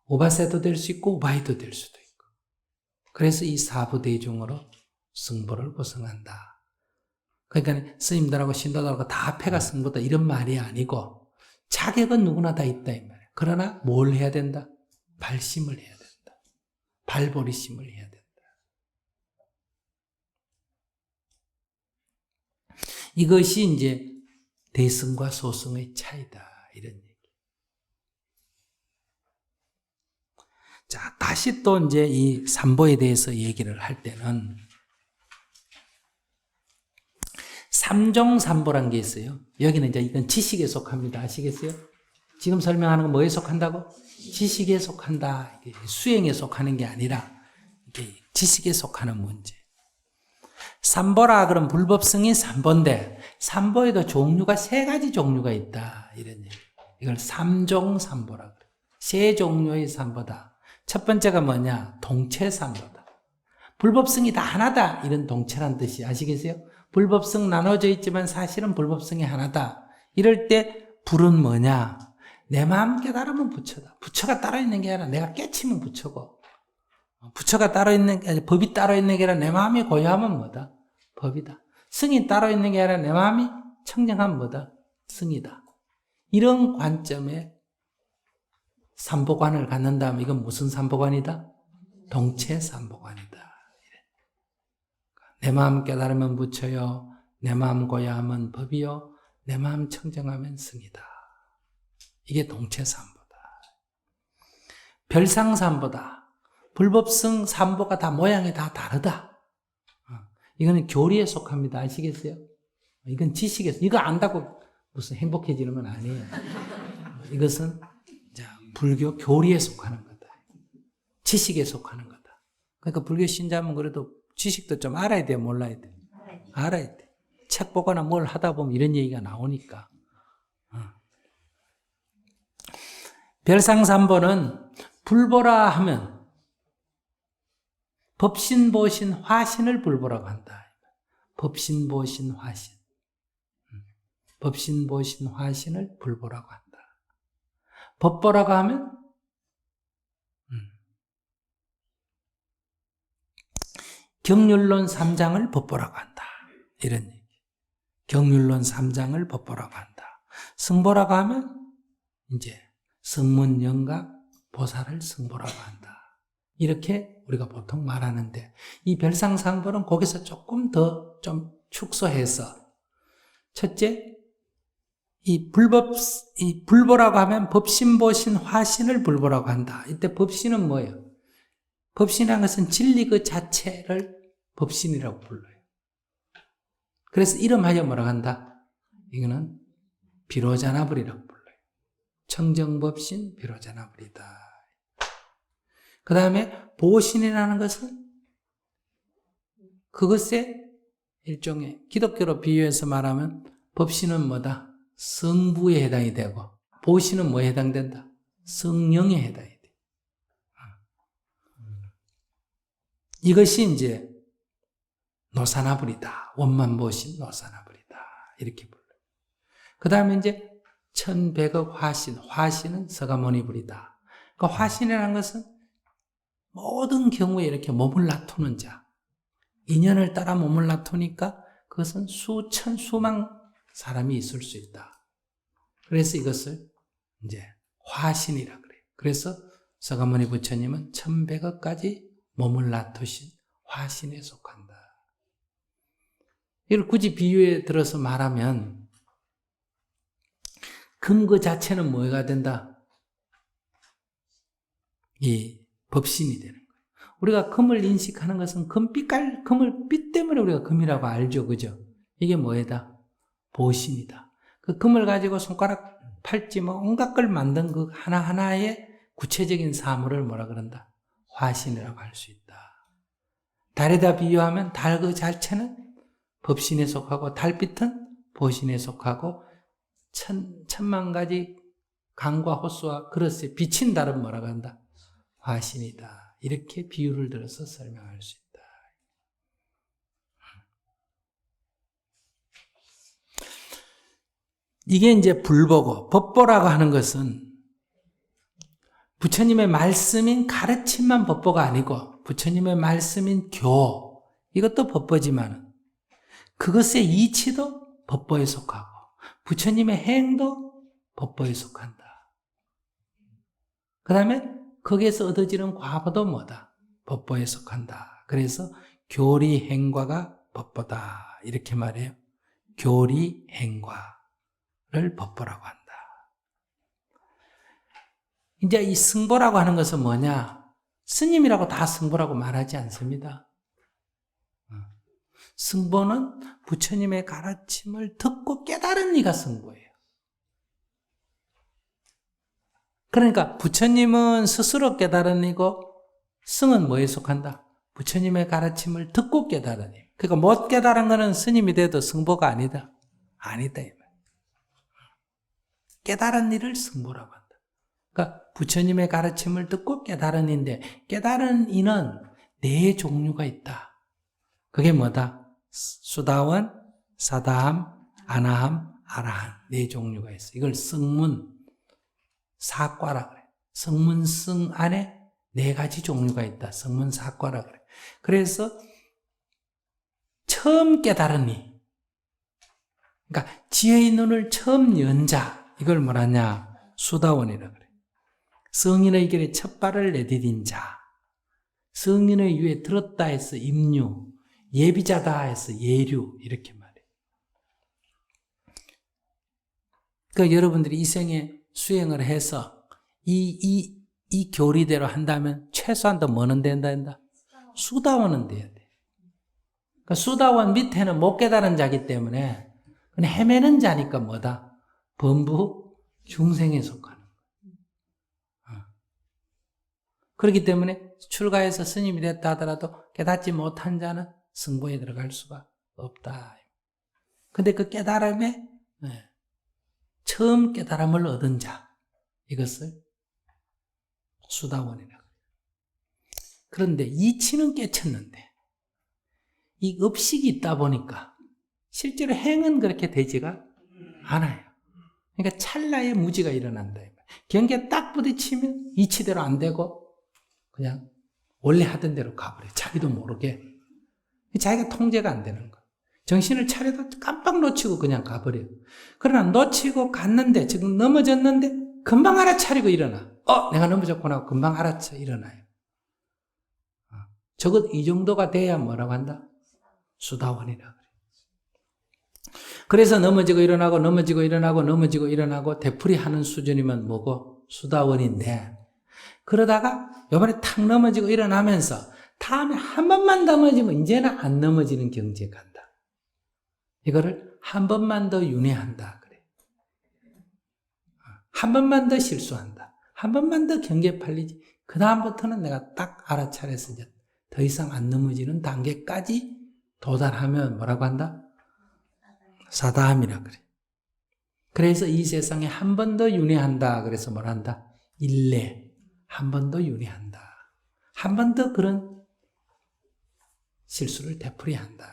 오바세도 될 수 있고 오바이도 될 수도 있고 그래서 이 사부대중으로 승보를 구성한다. 그러니까 스님들하고 신도들하고 다 합해가 승보다 이런 말이 아니고 자격은 누구나 다 있다 이 말이에요. 그러나 뭘 해야 된다? 발심을 해야 된다. 발보리심을 해야 된다. 이것이 이제 대승과 소승의 차이다. 이런 얘기. 자, 다시 또 이제 이 삼보에 대해서 얘기를 할 때는 삼종삼보란 게 있어요. 여기는 이제 이건 지식에 속합니다. 아시겠어요? 지금 설명하는 건 뭐에 속한다고? 지식에 속한다. 수행에 속하는 게 아니라 지식에 속하는 문제. 삼보라 그럼 불법승이 삼보인데 삼보에도 종류가 세 가지 종류가 있다. 이런 얘기. 이걸 삼종삼보라 그래요. 세 종류의 삼보다. 첫 번째가 뭐냐? 동체삼보다. 불법승이 다 하나다. 이런 동체란 뜻이 아시겠어요? 불법승 나눠져 있지만 사실은 불법승이 하나다. 이럴 때 불은 뭐냐? 내 마음 깨달으면 부처다. 부처가 따로 있는 게 아니라 내가 깨치면 부처고 부처가 따로 있는 게 법이 따로 있는 게 아니라 내 마음이 고요하면 뭐다? 법이다. 승이 따로 있는 게 아니라 내 마음이 청정하면 뭐다? 승이다. 이런 관점에 삼보관을 갖는다면 이건 무슨 삼보관이다? 동체 삼보관이다. 내 마음 깨달으면 부처요. 내 마음 고요하면 법이요. 내 마음 청정하면 승이다. 이게 동체삼보다. 별상삼보다. 불법승 삼보가 다 모양이 다 다르다. 이거는 교리에 속합니다. 아시겠어요? 이건 지식에서. 이거 안다고 무슨 행복해지는 건 아니에요. 이것은 불교 교리에 속하는 거다. 지식에 속하는 거다. 그러니까 불교 신자면 그래도 지식도 좀 알아야 돼요? 몰라야 돼요? 알아야 돼. 책 보거나 뭘 하다 보면 이런 얘기가 나오니까. 별상삼보는 불보라 하면 법신보신 화신을 불보라고 한다. 법신보신 화신. 법신보신 화신을 불보라고 한다. 법보라고 하면 경률론 3장을 법보라고 한다. 이런 얘기. 경률론 3장을 법보라고 한다. 승보라고 하면 이제 성문영각 보살을 승보라고 한다. 이렇게 우리가 보통 말하는데 이 별상삼보는 거기서 조금 더 좀 축소해서 첫째 이 불보라고 하면 법신보신 화신을 불보라고 한다. 이때 법신은 뭐예요? 법신이라는 것은 진리 그 자체를 법신이라고 불러요. 그래서 이름하여 뭐라고 한다? 이거는 비로자나불이라고 불러요. 청정법신 비로자나불이다. 그 다음에 보신이라는 것은 그것에 일종의 기독교로 비유해서 말하면 법신은 뭐다? 성부에 해당이 되고 보신은 뭐에 해당된다? 성령에 해당이 돼. 이것이 이제 노사나불이다. 원만보신 노사나불이다. 이렇게 불러요. 그 다음에 이제 천백억 화신, 화신은 서가모니불이다. 그러니까 화신이라는 것은 모든 경우에 이렇게 몸을 놔두는 자, 인연을 따라 몸을 놔두니까 그것은 수천, 수만 사람이 있을 수 있다. 그래서 이것을 이제 화신이라 그래요. 그래서 서가모니 부처님은 천백억까지 몸을 놔두신 화신에 속한다. 이걸 굳이 비유에 들어서 말하면 금 그 자체는 뭐가 된다? 이 법신이 되는 거예요. 우리가 금을 인식하는 것은 금을 빛 때문에 우리가 금이라고 알죠. 그죠? 이게 뭐이다? 보신이다. 그 금을 가지고 손가락, 팔찌, 온갖 걸 만든 그 하나하나의 구체적인 사물을 뭐라 그런다? 화신이라고 할 수 있다. 달에다 비유하면 달 그 자체는 법신에 속하고 달빛은 보신에 속하고 천만 가지 강과 호수와 그릇에 비친 달은 뭐라고 한다? 화신이다. 이렇게 비유를 들어서 설명할 수 있다. 이게 이제 불보고, 법보라고 하는 것은 부처님의 말씀인 가르침만 법보가 아니고 부처님의 말씀인 교, 이것도 법보지만 그것의 이치도 법보에 속하고 부처님의 행도 법보에 속한다. 그 다음에 거기에서 얻어지는 과보도 뭐다? 법보에 속한다. 그래서 교리 행과가 법보다. 이렇게 말해요. 교리 행과를 법보라고 한다. 이제 이 승보라고 하는 것은 뭐냐? 스님이라고 다 승보라고 말하지 않습니다. 승보는 부처님의 가르침을 듣고 깨달은 이가 승보예요. 그러니까 부처님은 스스로 깨달은 이고 승은 뭐에 속한다? 부처님의 가르침을 듣고 깨달은 이. 그러니까 못 깨달은 거는 스님이 돼도 승보가 아니다. 아니다. 깨달은 이를 승보라고 한다. 그러니까 부처님의 가르침을 듣고 깨달은 이인데 깨달은 이는 네 종류가 있다. 그게 뭐다? 수다원, 사다함, 아나함, 아라한 네 종류가 있어. 이걸 성문, 사과라 그래. 성문성 안에 네 가지 종류가 있다. 성문 사과라 그래. 그래서 처음 깨달은 이, 그러니까 지혜의 눈을 처음 연 자, 이걸 뭐라냐? 수다원이라 그래. 성인의 길에 첫 발을 내디딘 자, 성인의 유에 들었다 해서 임류, 예비자다 해서 예류, 이렇게 말해요. 그러니까 여러분들이 이 생에 수행을 해서 이 교리대로 한다면 최소한 더 뭐는 된다? 수다원은 돼야 돼. 그러니까 수다원 밑에는 못 깨달은 자기 때문에 헤매는 자니까 뭐다? 범부 중생에 속하는 거야. 그렇기 때문에 출가해서 스님이 됐다 하더라도 깨닫지 못한 자는 승보에 들어갈 수가 없다. 근데 그 깨달음에 처음 깨달음을 얻은 자, 이것을 수다원이라고 해요. 그런데 이치는 깨쳤는데 이 업식이 있다 보니까 실제로 행은 그렇게 되지가 않아요. 그러니까 찰나의 무지가 일어난다. 경계에 딱 부딪히면 이치대로 안 되고 그냥 원래 하던 대로 가버려요. 자기도 모르게. 자기가 통제가 안 되는 거예요. 정신을 차려도 깜빡 놓치고 그냥 가버려요. 그러나 놓치고 갔는데, 지금 넘어졌는데 금방 알아차리고 일어나. 내가 넘어졌구나 하고 금방 알아차 일어나요. 적어도 이 정도가 돼야 뭐라고 한다? 수다원이라 그래요. 그래서 넘어지고 일어나고 넘어지고 일어나고 넘어지고 일어나고 되풀이하는 수준이면 뭐고? 수다원인데, 그러다가 이번에 탁 넘어지고 일어나면서 다음에 한 번만 넘어지면 이제는 안 넘어지는 경지에 간다. 이거를 한 번만 더 윤회한다 그래. 한 번만 더 실수한다. 한 번만 더 경계 팔리지. 그 다음부터는 내가 딱 알아차려서 이제 더 이상 안 넘어지는 단계까지 도달하면 뭐라고 한다? 사다함이라 그래. 그래서 이 세상에 한 번 더 윤회한다. 그래서 뭐라 한다? 일례. 한 번 더 윤회한다. 한 번 더 그런 실수를 되풀이한다.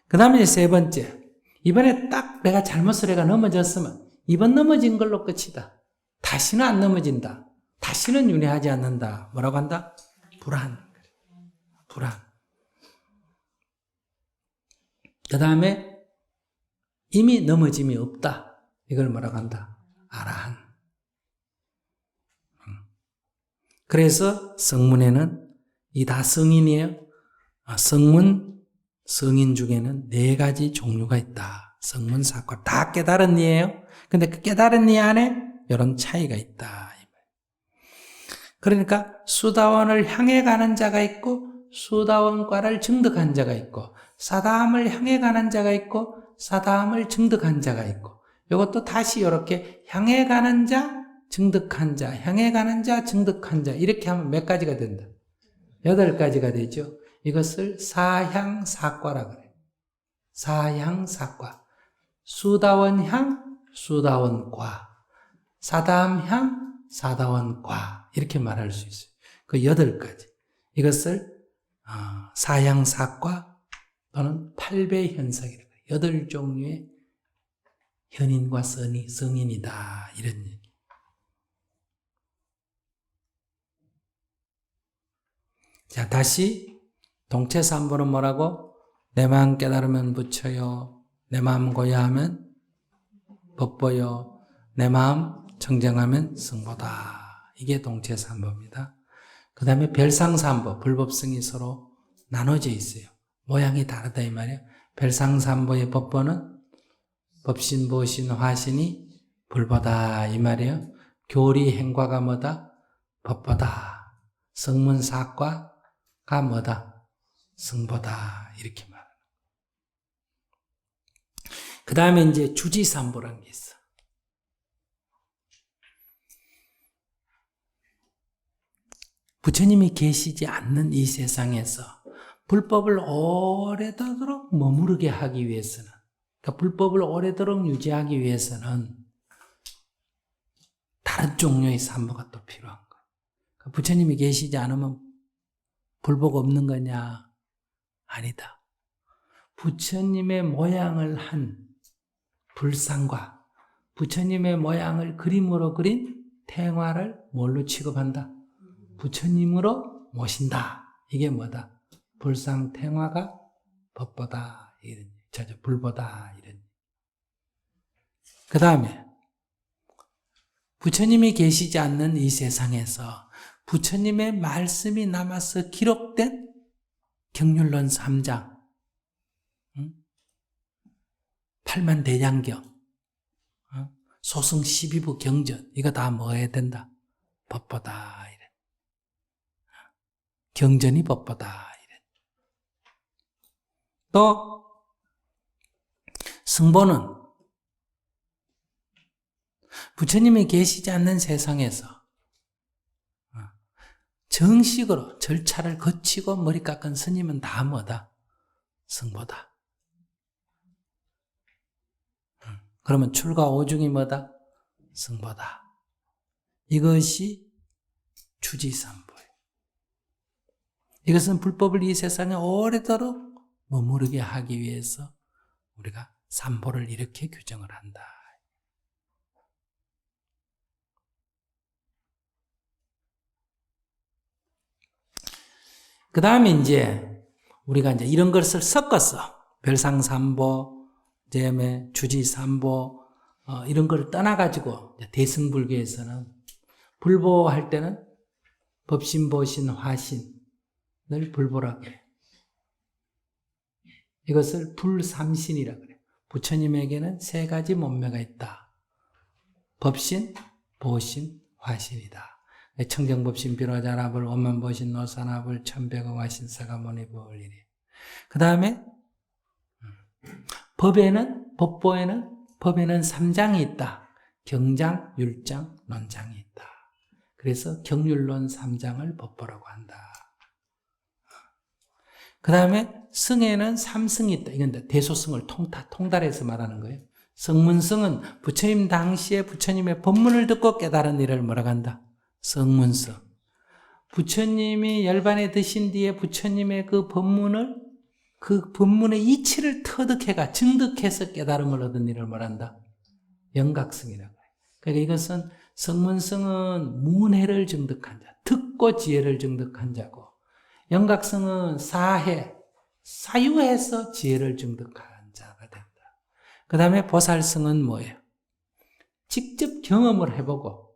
그 다음에 세 번째. 이번에 딱 내가 잘못을 해가 넘어졌으면 이번 넘어진 걸로 끝이다. 다시는 안 넘어진다. 다시는 윤회하지 않는다. 뭐라고 한다? 불안. 불안. 그 다음에 이미 넘어짐이 없다. 이걸 뭐라고 한다? 아라한. 그래서 성문에는 이 다 성인이에요. 성인 중에는 4가지 종류가 있다. 성문, 사과 다 깨달은 이에요. 근데 그 깨달은 이 안에 이런 차이가 있다. 그러니까 수다원을 향해 가는 자가 있고 수다원과를 증득한 자가 있고 사다함을 향해 가는 자가 있고 사다함을 증득한 자가 있고 이것도 다시 이렇게 향해 가는 자, 증득한 자, 향해 가는 자, 증득한 자 이렇게 하면 몇 가지가 된다? 8가지가 되죠. 이것을 사향사과라 그래요. 사향사과. 수다원향, 수다원과. 사다함향, 사다원과. 이렇게 말할 수 있어요. 그 8가지. 이것을 사향사과 또는 8배현상이라고 해요. 8종류의 현인과 성인이다. 이런 얘기. 자, 다시 동체삼보는 뭐라고? 내 마음 깨달으면 부처요. 내 마음 고야하면 법보요. 내 마음 청정하면 성보다. 이게 동체삼보입니다. 그 다음에 별상삼보, 불법성이 서로 나눠져 있어요. 모양이 다르다 이 말이에요. 별상삼보의 법보는 법신, 보신, 화신이 불보다 이 말이에요. 교리, 행과가 뭐다? 법보다. 성문, 사과가 뭐다? 성보다. 이렇게 말하는. 그 다음에 이제 주지삼보라는 게 있어. 부처님이 계시지 않는 이 세상에서 불법을 오래도록 머무르게 하기 위해서는, 그러니까 불법을 오래도록 유지하기 위해서는 다른 종류의 삼보가 또 필요한 거예요. 그러니까 부처님이 계시지 않으면 불법 없는 거냐? 아니다. 부처님의 모양을 한 불상과 부처님의 모양을 그림으로 그린 탱화를 뭘로 취급한다? 부처님으로 모신다. 이게 뭐다? 불상 탱화가 법보다 이런, 불보다 이런. 그 다음에 부처님이 계시지 않는 이 세상에서 부처님의 말씀이 남아서 기록된 경률론 3장, 8만대장경, 소승 12부 경전, 이거 다 뭐 해야 된다? 법보다 이래. 경전이 법보다 이래. 또 승보는 부처님이 계시지 않는 세상에서 정식으로 절차를 거치고 머리 깎은 스님은 다 뭐다? 승보다. 그러면 출가 오중이 뭐다? 승보다. 이것이 주지삼보예요. 이것은 불법을 이 세상에 오래도록 머무르게 하기 위해서 우리가 삼보를 이렇게 규정을 한다. 그 다음에 이제 우리가 이제 이런 것을 섞었어. 별상삼보, 그다음에 주지삼보, 이런 걸 떠나가지고 대승불교에서는 불보할 때는 법신, 보신, 화신을 불보라고 해요. 이것을 불삼신이라고 그래요. 부처님에게는 3가지 몸매가 있다. 법신, 보신, 화신이다. 청정법신, 비로자나불, 원만보신, 노사나불, 천백억 화신사가 모니불 이래. 그 다음에 법보에는 3장이 있다. 경장, 율장, 논장이 있다. 그래서 경율론 3장을 법보라고 한다. 그 다음에 성에는 삼성이 있다. 이건 대소성을 통달해서 말하는 거예요. 성문성은 부처님 당시에 부처님의 법문을 듣고 깨달은 일을 뭐라고 한다? 성문성. 부처님이 열반에 드신 뒤에 부처님의 그 법문의 이치를 터득해가 증득해서 깨달음을 얻은 일을 말한다. 영각성이라고 해요. 그러니까 이것은 성문성은 문해를 증득한 자, 듣고 지혜를 증득한 자고, 영각성은 사유해서 지혜를 증득한 자가 된다. 그 다음에 보살성은 뭐예요? 직접 경험을 해보고,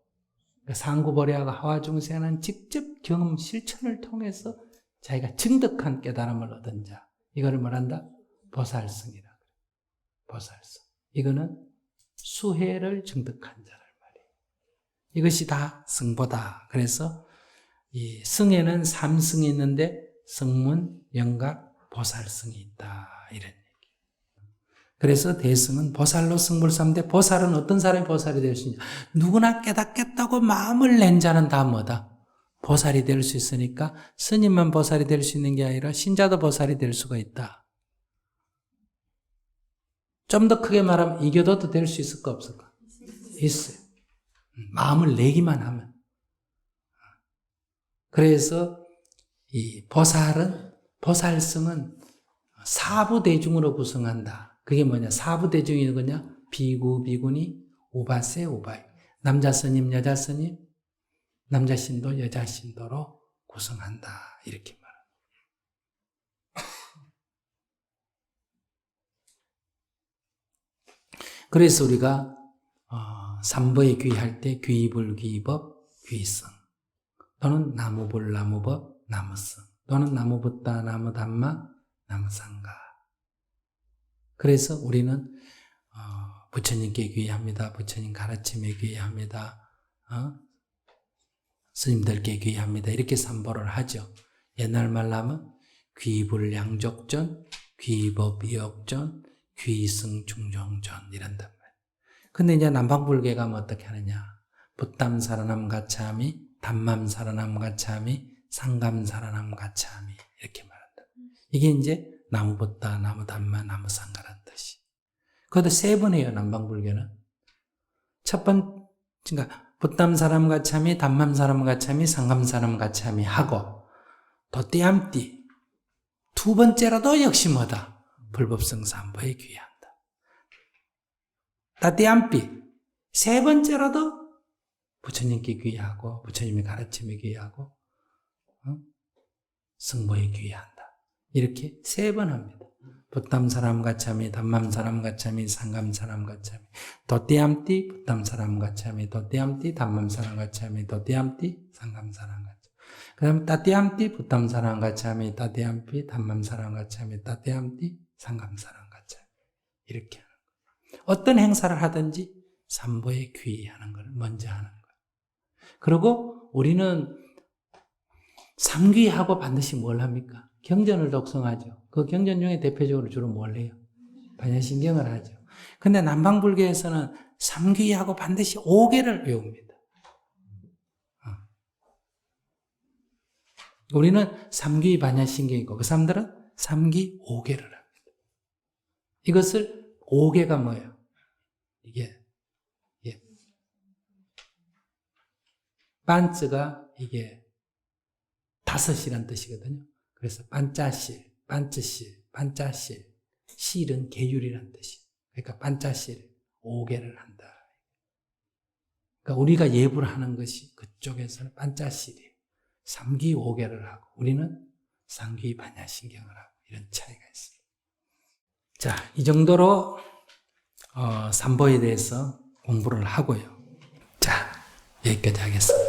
상구보리하고 하와중생은 직접 경험 실천을 통해서 자기가 증득한 깨달음을 얻은 자, 이거를 말한다? 보살성이라고 해요. 보살성. 이거는 수혜를 증득한 자란 말이에요. 이것이 다 성보다. 그래서 이 성에는 삼성이 있는데 성문, 영각, 보살성이 있다. 이런 얘기. 그래서 대성은 보살로 성불사인데, 보살은 어떤 사람이 보살이 될 수 있냐? 누구나 깨닫겠다고 마음을 낸 자는 다 뭐다? 보살이 될 수 있으니까 스님만 보살이 될 수 있는 게 아니라 신자도 보살이 될 수가 있다. 좀 더 크게 말하면 이교도도 될 수 있을까 없을까? 있어요. 마음을 내기만 하면. 그래서 이 보살성은 사부대중으로 구성한다. 그게 뭐냐? 사부대중이 뭐냐? 비구, 비구니, 우바세, 우바이. 남자 스님, 여자 스님, 남자 신도, 여자 신도로 구성한다. 이렇게 말합니다. 그래서 우리가 삼보에 귀할 때 귀불, 귀법, 귀성, 또는 나무불, 나무법, 나무성, 또는 나무붓다, 나무담마, 나무상가. 그래서 우리는 부처님께 귀합니다. 부처님 가르침에 귀합니다. 스님들께 귀합니다. 이렇게 삼보를 하죠. 옛날 말로 하면 귀불 양족전, 귀법 이역전, 귀승 중종전 이런단 말이에요. 근데 이제 남방불교에 가면 어떻게 하느냐? 붓담 사라남 가차미, 담맘 사라남 가차미, 상감 사라남 가차미 이렇게 말한다. 이게 이제 나무붓다, 나무담마, 나무상가라는 뜻이. 그것도 세 번 해요. 남방불교는. 첫 번, 그러니까 붓담 사람 가차미, 담맘 사람 가차미, 상감 사람 가차미 하고 도띠암띠 두 번째라도 역시 뭐다? 불법성 삼보에 귀한다. 따띠암삐 세 번째라도 부처님께 귀하고 부처님의 가르침에 귀하고 성보에 귀한다. 이렇게 세 번 합니다. 붓담 사람 가차미, 담맘 사람 가차미, 상감 사람 가차미, 도띠암띠, 붓담 사람 가차미, 도띠암띠, 담맘 사람 가차미, 도띠암띠, 상감 사람 가차미. 그 다음 따띠암띠, 붓담 사람 가차미, 따띠암띠, 담맘 사람 가차미, 따띠암띠, 상감 사람 가차미. 이렇게 하는 거예요. 어떤 행사를 하든지 삼보에 귀하는 걸 먼저 하는 거예요. 그리고 우리는 삼귀하고 반드시 뭘 합니까? 경전을 독송하죠. 그 경전 중에 대표적으로 주로 뭘 해요? 반야신경을 하죠. 근데 남방불교에서는 삼귀하고 반드시 5개를 외웁니다. 우리는 삼귀 반야신경이고 그 사람들은 삼귀 5개를 합니다. 이것을 5개가 뭐예요? 이게 반츠가 이게 5이란 뜻이거든요. 그래서 반짜실, 반츠실, 반짜실, 실은 계율이란 뜻이. 그러니까 반짜실 5개를 한다. 그러니까 우리가 예불 하는 것이 그쪽에서는 반짜실이에요. 삼귀 5개를 하고 우리는 삼귀 반야신경을 하고 이런 차이가 있습니다. 자, 이 정도로 삼보에 대해서 공부를 하고요. 자, 여기까지 하겠습니다.